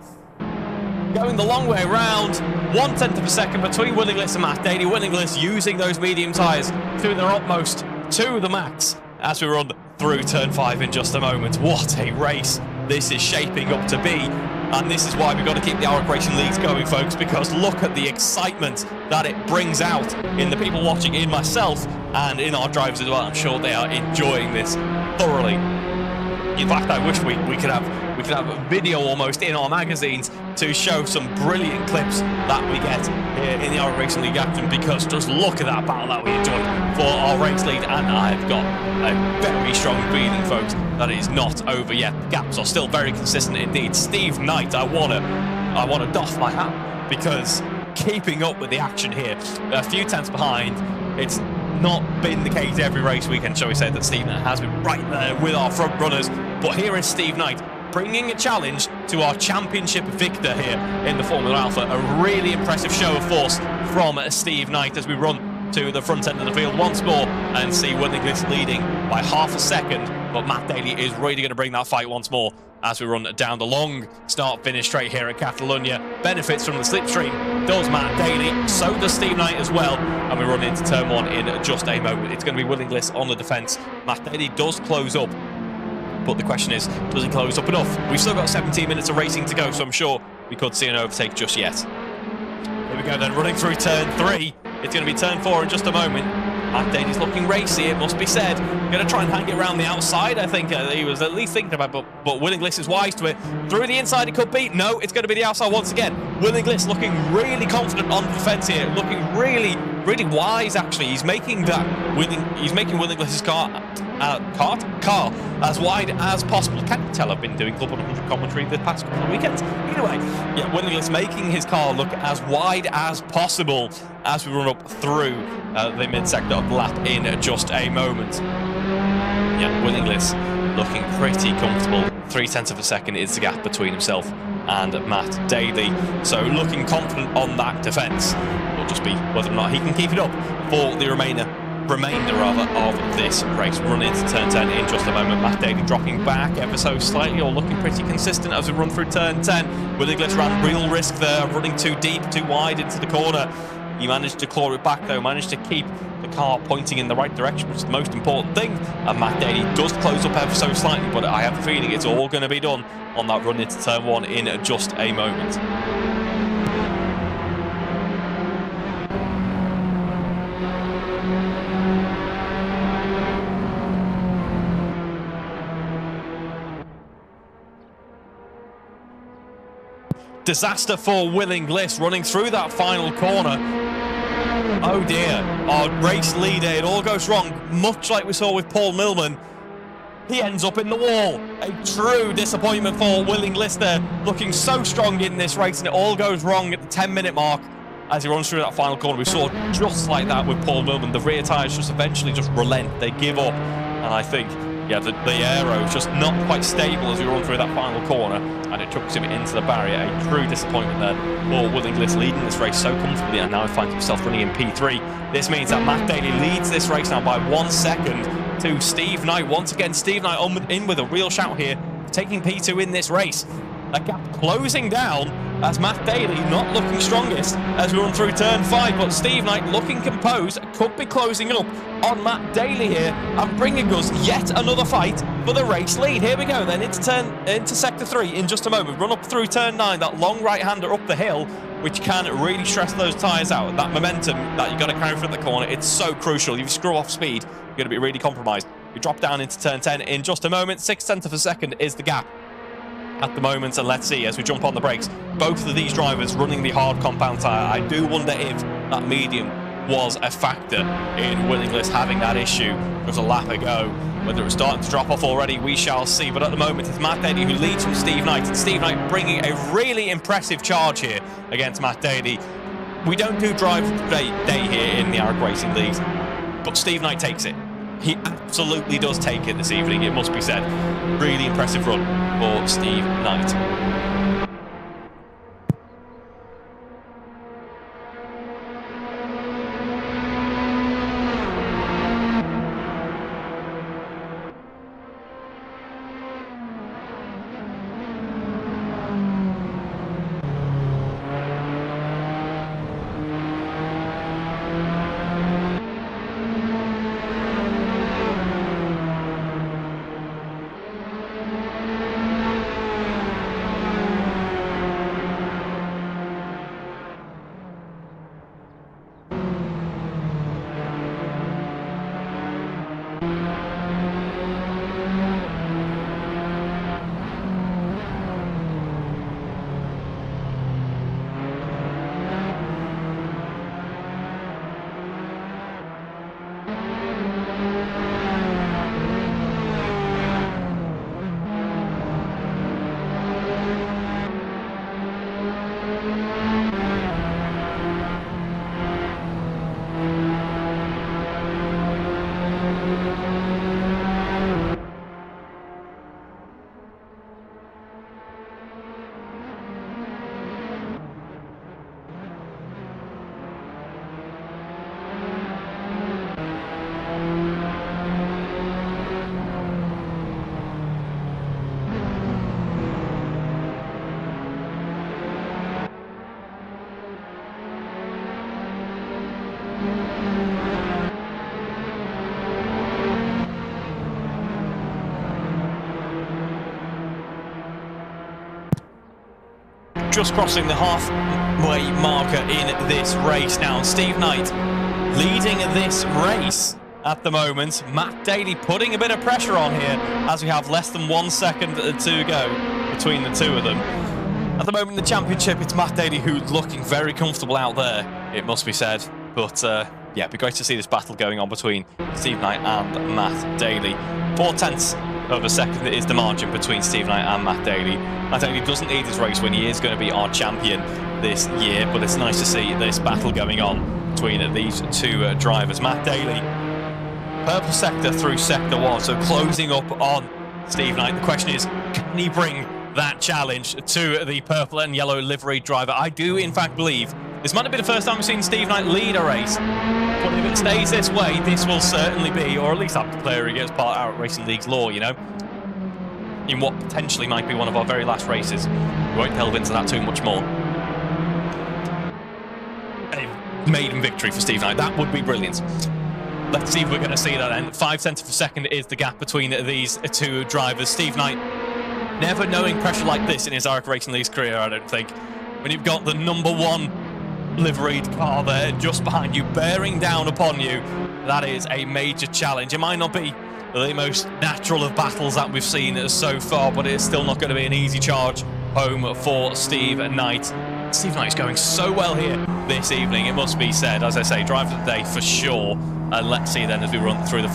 going the long way round. 1/10 of a second between Winning List and Matt Daly. Winning List using those medium tyres to their utmost, to the max, as we run through turn 5 in just a moment. What a race this is shaping up to be, and this is why we've got to keep the AROC Racing Leagues going, folks, because look at the excitement that it brings out in the people watching, in myself, and in our drivers as well. I'm sure they are enjoying this thoroughly. In fact, I wish we could have a video almost in our magazines to show some brilliant clips that we get here in the AROC Racing League action, because just look at that battle that we enjoyed for our race lead, and I've got a very strong feeling, folks, that it is not over yet. The gaps are still very consistent indeed. Steve Knight, I wanna doff my hat, because keeping up with the action here, a few tenths behind. It's not been the case every race weekend, shall we say, that Steve Knight has been right there with our front runners, but here is Steve Knight bringing a challenge to our championship victor here in the Formula Alpha. A really impressive show of force from Steve Knight as we run to the front end of the field once more and see Winning List leading by half a second, but Matt Daly is really going to bring that fight once more as we run down the long start-finish straight here at Catalonia. Benefits from the slipstream does Matt Daly, so does Steve Knight as well, and we run into turn 1 in just a moment. It's going to be Winning List on the defence. Matt Daly does close up, but the question is, does he close up enough? We've still got 17 minutes of racing to go, so I'm sure we could see an overtake just yet. Here we go then, running through turn 3. It's going to be turn 4 in just a moment. Matt Daly's looking racy, it must be said. Going to try and hang it around the outside, I think he was at least thinking about, but Winning List is wise to it. Through the inside it could be. No, it's going to be the outside once again. Winning List looking really confident on the defence here, looking really wise actually. He's making Winning List's car as wide as possible. Can't you tell I've been doing Club 100 commentary the past couple of weekends? Either way, yeah, Winning List making his car look as wide as possible as we run up through the mid-sector of the lap in just a moment. Yeah, Winning List looking pretty comfortable. 0.3 of a second is the gap between himself and Matt Daly. So looking confident on that defence. Will just be whether or not he can keep it up for the remainder of this race. Run into turn 10 in just a moment. Matt Daly dropping back ever so slightly, or looking pretty consistent as we run through turn 10. Winning List ran real risk there, running too deep, too wide into the corner. He managed to claw it back though, managed to keep the car pointing in the right direction, which is the most important thing. And Matt Daly does close up ever so slightly, but I have a feeling it's all going to be done on that run into turn 1 in just a moment. Disaster for Winning List running through that final corner. Oh dear, our race leader, it all goes wrong, much like we saw with Paul Millman. He ends up in the wall. A true disappointment for Winning List there, looking so strong in this race, and it all goes wrong at the 10-minute mark as he runs through that final corner. We saw just like that with Paul Millman. The rear tyres just eventually just relent, they give up, and I think Yeah, the aero is just not quite stable as we run through that final corner, and it chucks him into the barrier. A true disappointment there for Will Inglis, leading this race so comfortably, and now he finds himself running in P3. This means that Matt Daly leads this race now by 1 second to Steve Knight. Once again, Steve Knight in with a real shout here, taking P2 in this race. That gap closing down as Matt Daly not looking strongest as we run through turn 5, but Steve Knight looking composed, could be closing up on Matt Daly here and bringing us yet another fight for the race lead. Here we go then into sector 3 in just a moment. Run up through turn 9, that long right-hander up the hill, which can really stress those tyres out. That momentum that you've got to carry through the corner, it's so crucial. If you screw off speed, you're going to be really compromised. We drop down into turn 10 in just a moment. 0.6 of a second is the gap at the moment, and let's see as we jump on the brakes. Both of these drivers running the hard compound tyre. I do wonder if that medium was a factor in Will Inglis having that issue just a lap ago. Whether it's starting to drop off already, we shall see. But at the moment, it's Matt Daly who leads from Steve Knight, and Steve Knight bringing a really impressive charge here against Matt Daly. We don't do drive day here in the AROC Racing Leagues, but Steve Knight takes it. He absolutely does take it this evening, it must be said. Really impressive run for Steve Knight. Just crossing the halfway marker in this race now. Steve Knight leading this race at the moment. Matt Daly putting a bit of pressure on here as we have less than 1 second to go between the two of them. At the moment in the championship, it's Matt Daly who's looking very comfortable out there, it must be said. But yeah, it'd be great to see this battle going on between Steve Knight and Matt Daly. 0.4 of a second is the margin between Steve Knight and Matt Daly. Matt Daly doesn't need this race win. He is going to be our champion this year, but it's nice to see this battle going on between these two drivers. Matt Daly, purple sector through sector 1, so closing up on Steve Knight. The question is, can he bring that challenge to the purple and yellow livery driver? I do, in fact, believe this might have been the first time we've seen Steve Knight lead a race, but if it stays this way, this will certainly be, or at least I'm declaring it as part of AROC Racing League's law, you know, in what potentially might be one of our very last races. We won't delve into that too much more. A maiden victory for Steve Knight, that would be brilliant. Let's see if we're going to see that then. 0.5 of a second is the gap between these two drivers. Steve Knight never knowing pressure like this in his AROC Racing League's career, I don't think. When you've got the #1 liveried car there just behind you, bearing down upon you, that is a major challenge. It might not be the most natural of battles that we've seen so far, but it's still not going to be an easy charge home for Steve Knight. Steve Knight's going so well here this evening, it must be said. As I say, driver of the day for sure. And let's see then as we run through the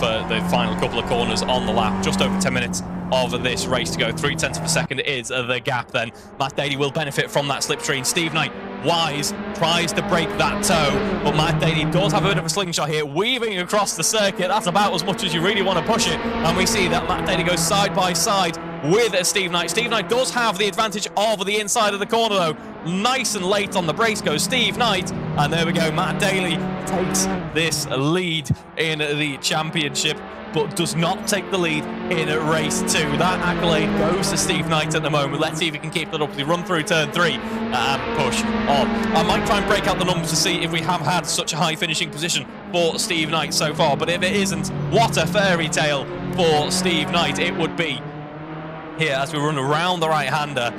final couple of corners on the lap. Just over 10 minutes of this race to go. 0.3 of a second is the gap then. Matt Daly will benefit from that slipstream. Steve Knight, wise, tries to break that toe, but Matt Daly does have a bit of a slingshot here, weaving across the circuit. That's about as much as you really want to push it. And we see that Matt Daly goes side by side with Steve Knight. Steve Knight does have the advantage of the inside of the corner though. Nice and late on the brakes goes Steve Knight. And there we go, Matt Daly takes this lead in the championship, but does not take the lead in race 2. That accolade goes to Steve Knight at the moment. Let's see if he can keep that up as we run through turn 3 and push on. I might try and break out the numbers to see if we have had such a high finishing position for Steve Knight so far, but if it isn't, what a fairy tale for Steve Knight it would be here as we run around the right-hander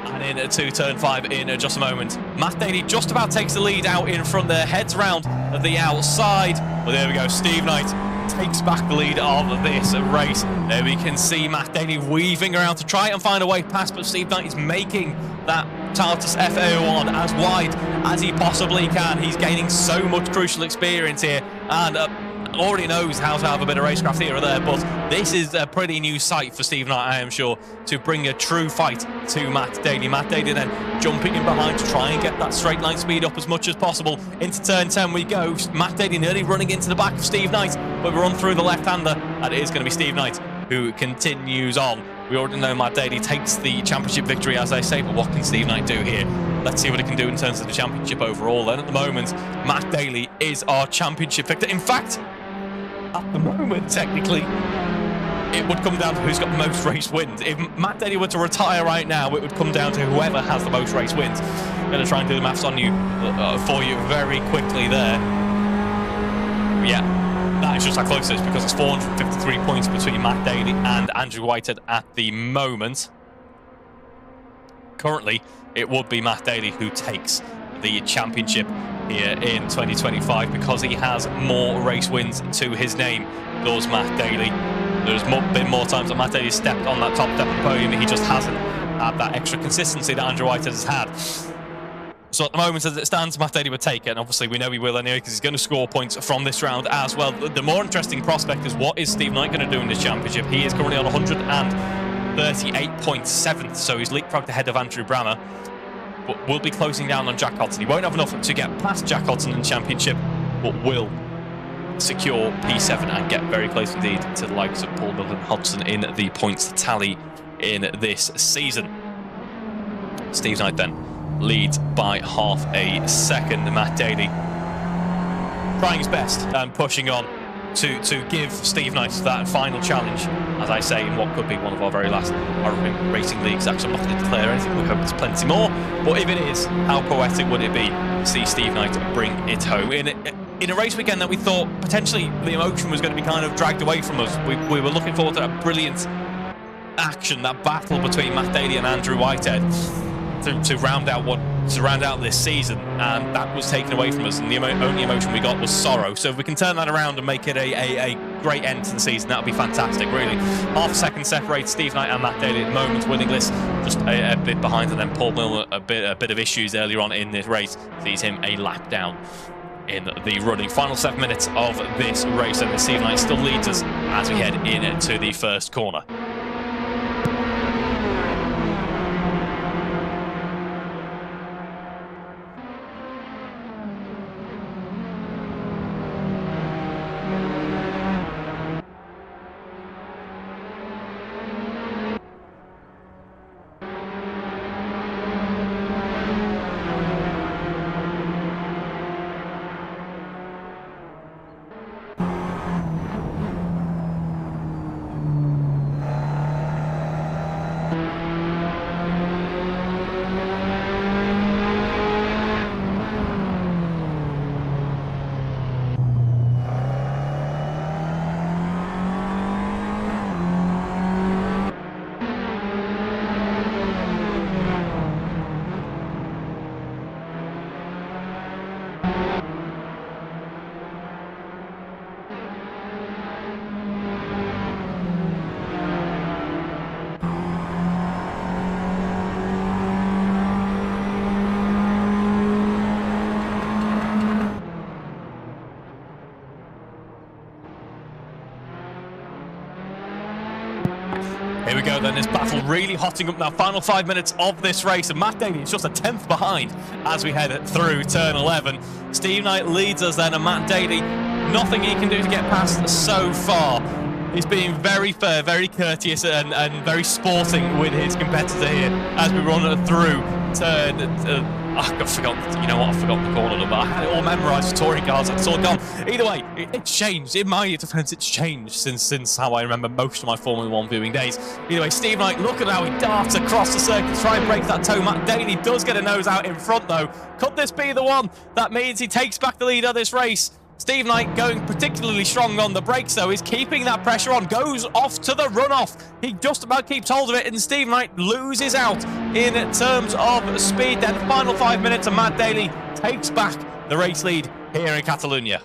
and into turn 5 in just a moment. Matt Daly just about takes the lead out in front there, heads round the outside. Well, there we go, Steve Knight takes back the lead of this race. There we can see Matt Daly weaving around to try and find a way past, but Steve Knight is making that Tartus FAO1 as wide as he possibly can. He's gaining so much crucial experience here and already knows how to have a bit of racecraft here or there, but this is a pretty new sight for Steve Knight, I am sure, to bring a true fight to Matt Daly. Matt Daly then jumping in behind to try and get that straight line speed up as much as possible. Into turn 10 we go. Matt Daly nearly running into the back of Steve Knight, but we run through the left-hander, and it is going to be Steve Knight who continues on. We already know Matt Daly takes the championship victory, as I say, but what can Steve Knight do here? Let's see what he can do in terms of the championship overall. Then at the moment, Matt Daly is our championship victor. In fact, at the moment, technically, it would come down to who's got the most race wins. If Matt Daly were to retire right now, it would come down to whoever has the most race wins. I'm going to try and do the maths on you for you very quickly there. Yeah, that is just how close it is, because it's 453 points between Matt Daly and Andrew Whitehead at the moment. Currently, it would be Matt Daly who takes the championship here in 2025 because he has more race wins to his name, does Matt Daly. There's been more times that Matt Daly stepped on that top step of the podium. He just hasn't had that extra consistency that Andrew Whitehead has had. So at the moment, as it stands, Matt Daly would take it, and obviously we know he will anyway because he's going to score points from this round as well. The more interesting prospect is what is Steve Knight going to do in this championship. He is currently on 138.7, so he's leapfrogged ahead of Andrew Brammer. But will be closing down on Jack Hodson. He won't have enough to get past Jack Hodson in the championship, but will secure P7 and get very close indeed to the likes of Paul Milton Hodson in the points tally in this season. Steve Knight then leads by half a second. Matt Daly trying his best and pushing on to give Steve Knight that final challenge, as I say, in what could be one of our very last AROC Racing Leagues. Actually, I'm not going to declare anything. We hope there's plenty more. But if it is, how poetic would it be to see Steve Knight bring it home in a race weekend that we thought potentially the emotion was going to be kind of dragged away from us. We were looking forward to that brilliant action, that battle between Matt Daly and Andrew Whitehead to round out this season, and that was taken away from us, and the only emotion we got was sorrow. So if we can turn that around and make it a great end to the season, that would be fantastic, really. Half a second separates Steve Knight and Matt Daly at the moment. Winning list just a bit behind, and then Paul Milner a bit of issues earlier on in this race sees him a lap down in the running. Final 7 minutes of this race, and Steve Knight still leads us as we head into the first corner. go then, this battle really hotting up now. Final 5 minutes of this race, and Matt Daly is just a 10th behind as we head through turn 11. Steve Knight leads us then, and Matt Daly, nothing he can do to get past so far. He's being very fair, very courteous, and very sporting with his competitor here as we run through turn... I forgot, you know what, I forgot the corner number. I had it all memorised for touring cars, it's all gone. Either way, it's changed. In my defence, it's changed since how I remember most of my Formula 1 viewing days. Either way, Steve Knight, look at how he darts across the circuit to try and break that toe. Matt Daly does get a nose out in front, though. Could this be the one that means he takes back the lead of this race? Steve Knight going particularly strong on the brakes, though, is keeping that pressure on, goes off to the runoff. He just about keeps hold of it, and Steve Knight loses out in terms of speed. Then final 5 minutes, and Matt Daly takes back the race lead here in Catalonia.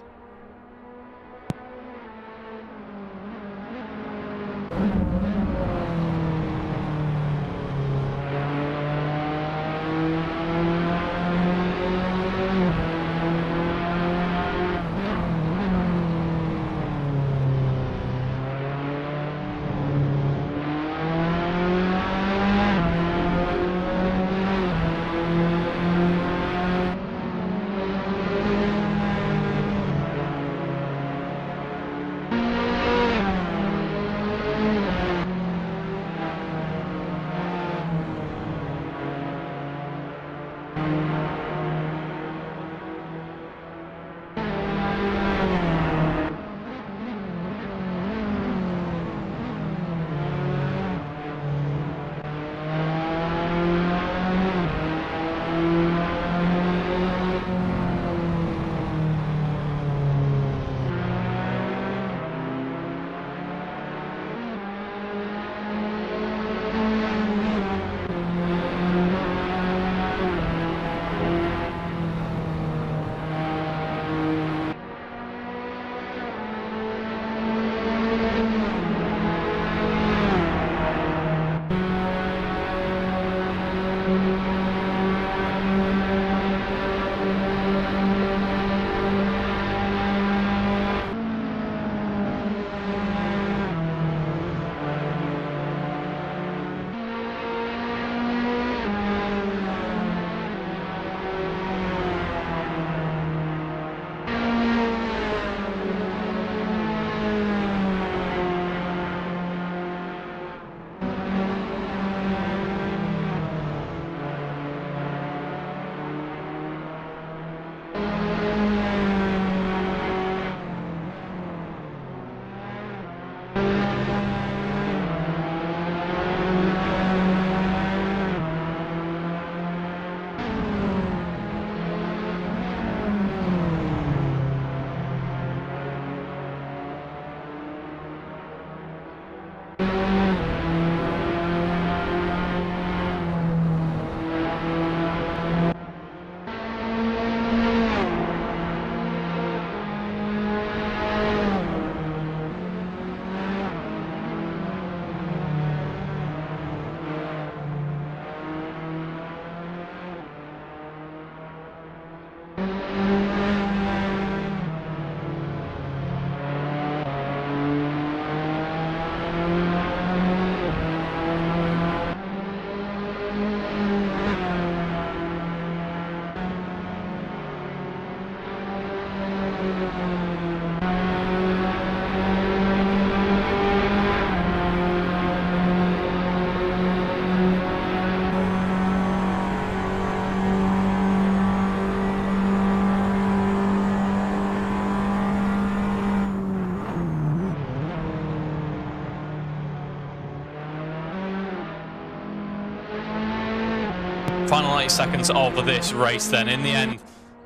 Final 90 seconds of this race then. In the end,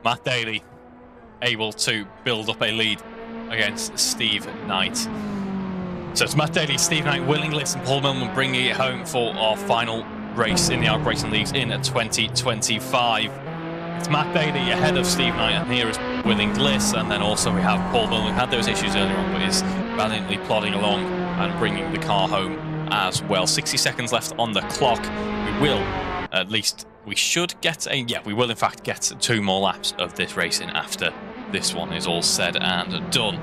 Matt Daly able to build up a lead against Steve Knight. So it's Matt Daly, Steve Knight, Will Inglis and Paul Millman bringing it home for our final race in the ARC Racing Leagues in 2025. It's Matt Daly ahead of Steve Knight, and here is Will Inglis, and then also we have Paul Millman, who had those issues earlier on, but is valiantly plodding along and bringing the car home as well. 60 seconds left on the clock. We will, at least, we should get a, yeah, we will in fact get 2 more laps of this racing after this one is all said and done.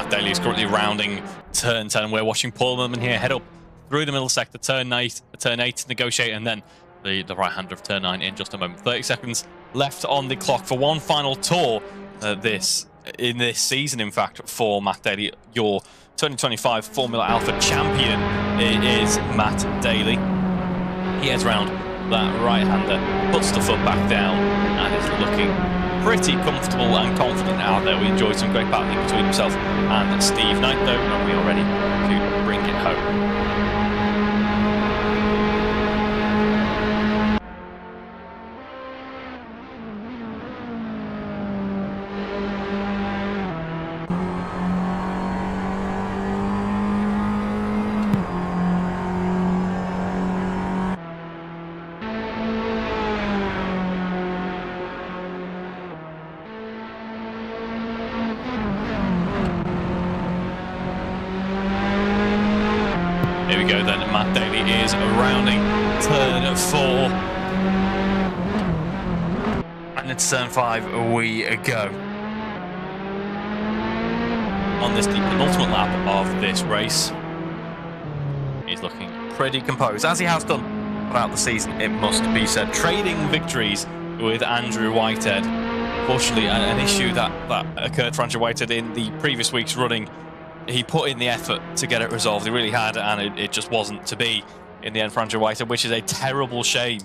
Matt Daly is currently rounding turn 10, and we're watching Paul Millman here head up through the middle sector, turn 8 to negotiate, and then the right-hander of turn 9 in just a moment. 30 seconds left on the clock for one final tour in this season, in fact, for Matt Daly. Your 2025 Formula Alpha champion is Matt Daly. He heads round that right-hander, puts the foot back down, and is looking pretty comfortable and confident out there. We enjoyed some great battling between himself and Steve Knight, though, and we are ready to bring it home. Here we go then, Matt Daly is rounding turn 4. And it's turn 5 we go. On this, the penultimate lap of this race. He's looking pretty composed, as he has done throughout the season, it must be said. Trading victories with Andrew Whitehead. Fortunately, an issue that occurred for Andrew Whitehead in the previous week's running. He put in the effort to get it resolved. He really had, and it just wasn't to be in the end for Andrew Whitehead, which is a terrible shame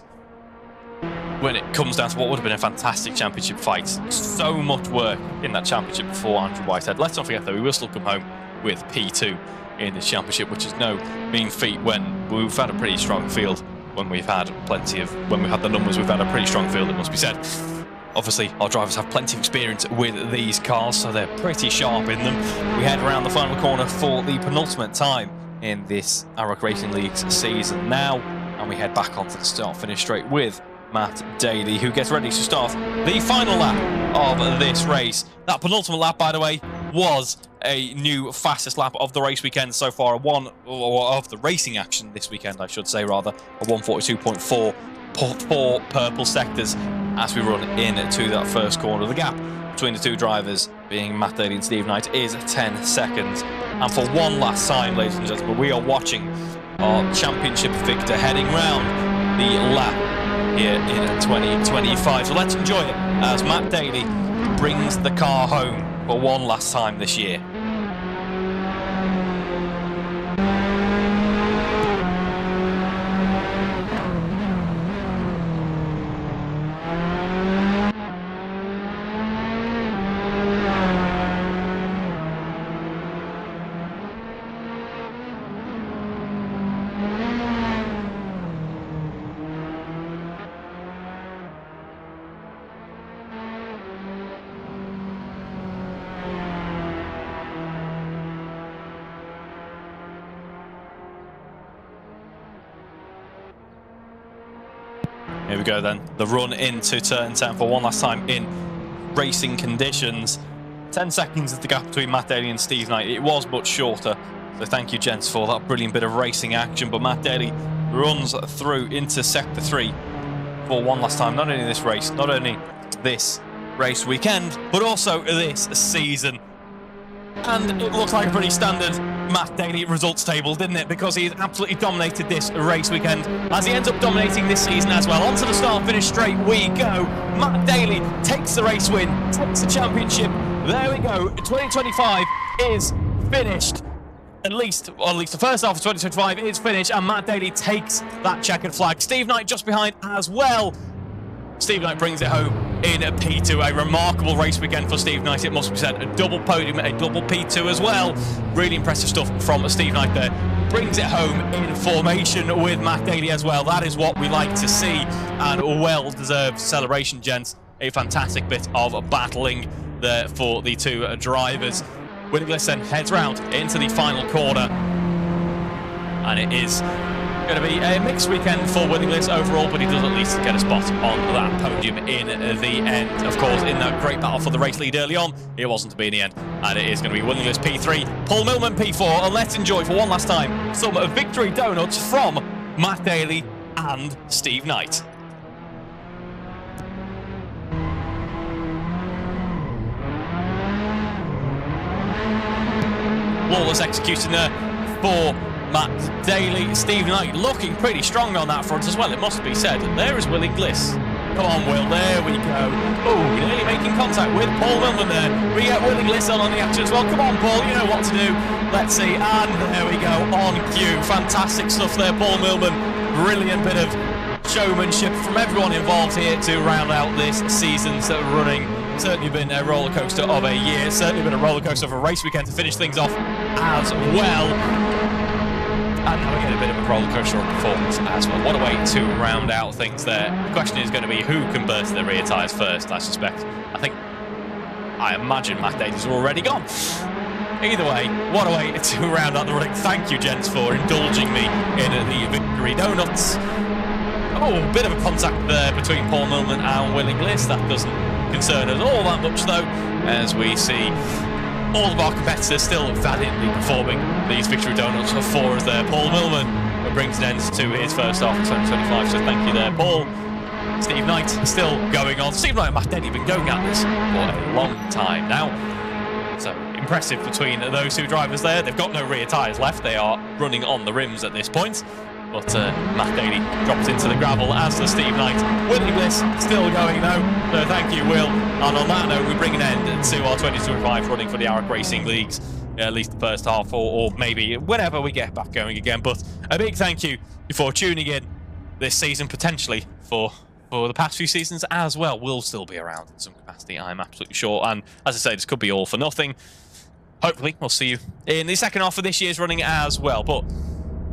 when it comes down to what would have been a fantastic championship fight. So much work in that championship for Andrew Whitehead. Let's not forget, though, we will still come home with P2 in this championship, which is no mean feat when we've had a pretty strong field. When we've had the numbers, we've had a pretty strong field, it must be said. Obviously, our drivers have plenty of experience with these cars, so they're pretty sharp in them. We head around the final corner for the penultimate time in this AROC Racing League's season now, and we head back onto the start-finish straight with Matt Daly, who gets ready to start the final lap of this race. That penultimate lap, by the way, was a new fastest lap of the race weekend so far, of the racing action this weekend, I should say, rather, a 142.4 4 purple sectors as we run into that first corner. The gap between the two drivers, being Matt Daly and Steve Knight, is 10 seconds. And for one last time, ladies and gentlemen, we are watching our championship victor heading round the lap here in 2025. So let's enjoy it as Matt Daly brings the car home for one last time this year. Here we go then, the run into turn 10 for one last time in racing conditions. 10 seconds is the gap between Matt Daly and Steve Knight. It was much shorter, so thank you, gents, for that brilliant bit of racing action. But Matt Daly runs through into sector 3 for one last time, not only this race, not only this race weekend, but also this season. And it looks like a pretty standard Matt Daly results table, didn't it? Because he's absolutely dominated this race weekend, as he ends up dominating this season as well. Onto the start-finish straight we go. Matt Daly takes the race win, takes the championship. There we go. 2025 is finished. At least the first half of 2025 is finished, and Matt Daly takes that checkered flag. Steve Knight just behind as well. Steve Knight brings it home in a P2. A remarkable race weekend for Steve Knight, it must be said. A double podium, a double P2 as well. Really impressive stuff from Steve Knight there. Brings it home in formation with Matt Daly as well. That is what we like to see, and a well-deserved celebration, gents. A fantastic bit of battling there for the two drivers. Willie Bliss then heads round into the final corner, and it is going to be a mixed weekend for Willie Bliss overall, but he does at least get a spot on that podium in the end. Of course, in that great battle for the race lead early on, it wasn't to be in the end, and it is going to be Willie Bliss P3, Paul Millman P4, and let's enjoy for one last time some victory donuts from Matt Daly and Steve Knight. Flawless execution there for Matt Daly. Steve Knight looking pretty strong on that front as well, it must be said. There is Will Inglis. Come on, Will, there we go. Oh, nearly making contact with Paul Millman there. We get Will Inglis on the action as well. Come on, Paul, you know what to do. Let's see, and there we go, on cue. Fantastic stuff there, Paul Millman. Brilliant bit of showmanship from everyone involved here to round out this season's running. Certainly been a roller coaster of a year, certainly been a roller coaster of a race weekend to finish things off as well. And now we get a bit of a roller coaster of performance as well. What a way to round out things there. The question is going to be who can burst their rear tyres first, I suspect. I imagine Matt Daly's already gone. Either way, what a way to round out the running. Thank you, gents, for indulging me in the victory donuts. Oh, a bit of a contact there between Paul Millman and Will Inglis. That doesn't concern us all that much, though, as we see all of our competitors still valiantly performing these victory donuts for us there. Paul Millman brings an end to his first half of 2025, so thank you there, Paul. Steve Knight still going on. Steve Knight and Matt Daly have been going at this for a long time now. So impressive between those two drivers there. They've got no rear tyres left. They are running on the rims at this point. But Matt Daly drops into the gravel, as does Steve Knight. Will Inglis still going though, so thank you, Will. And on that note, we bring an end to our 2025 running for the AROC Racing Leagues, at least the first half, or maybe whenever we get back going again. But a big thank you for tuning in this season, potentially for the past few seasons as well. We'll still be around in some capacity, I'm absolutely sure. And as I say, this could be all for nothing. Hopefully, we'll see you in the second half of this year's running as well. But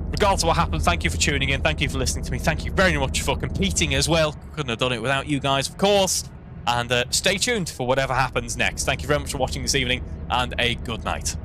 regardless of what happens, thank you for tuning in. Thank you for listening to me. Thank you very much for competing as well. Couldn't have done it without you guys, of course. And stay tuned for whatever happens next. Thank you very much for watching this evening, and a good night.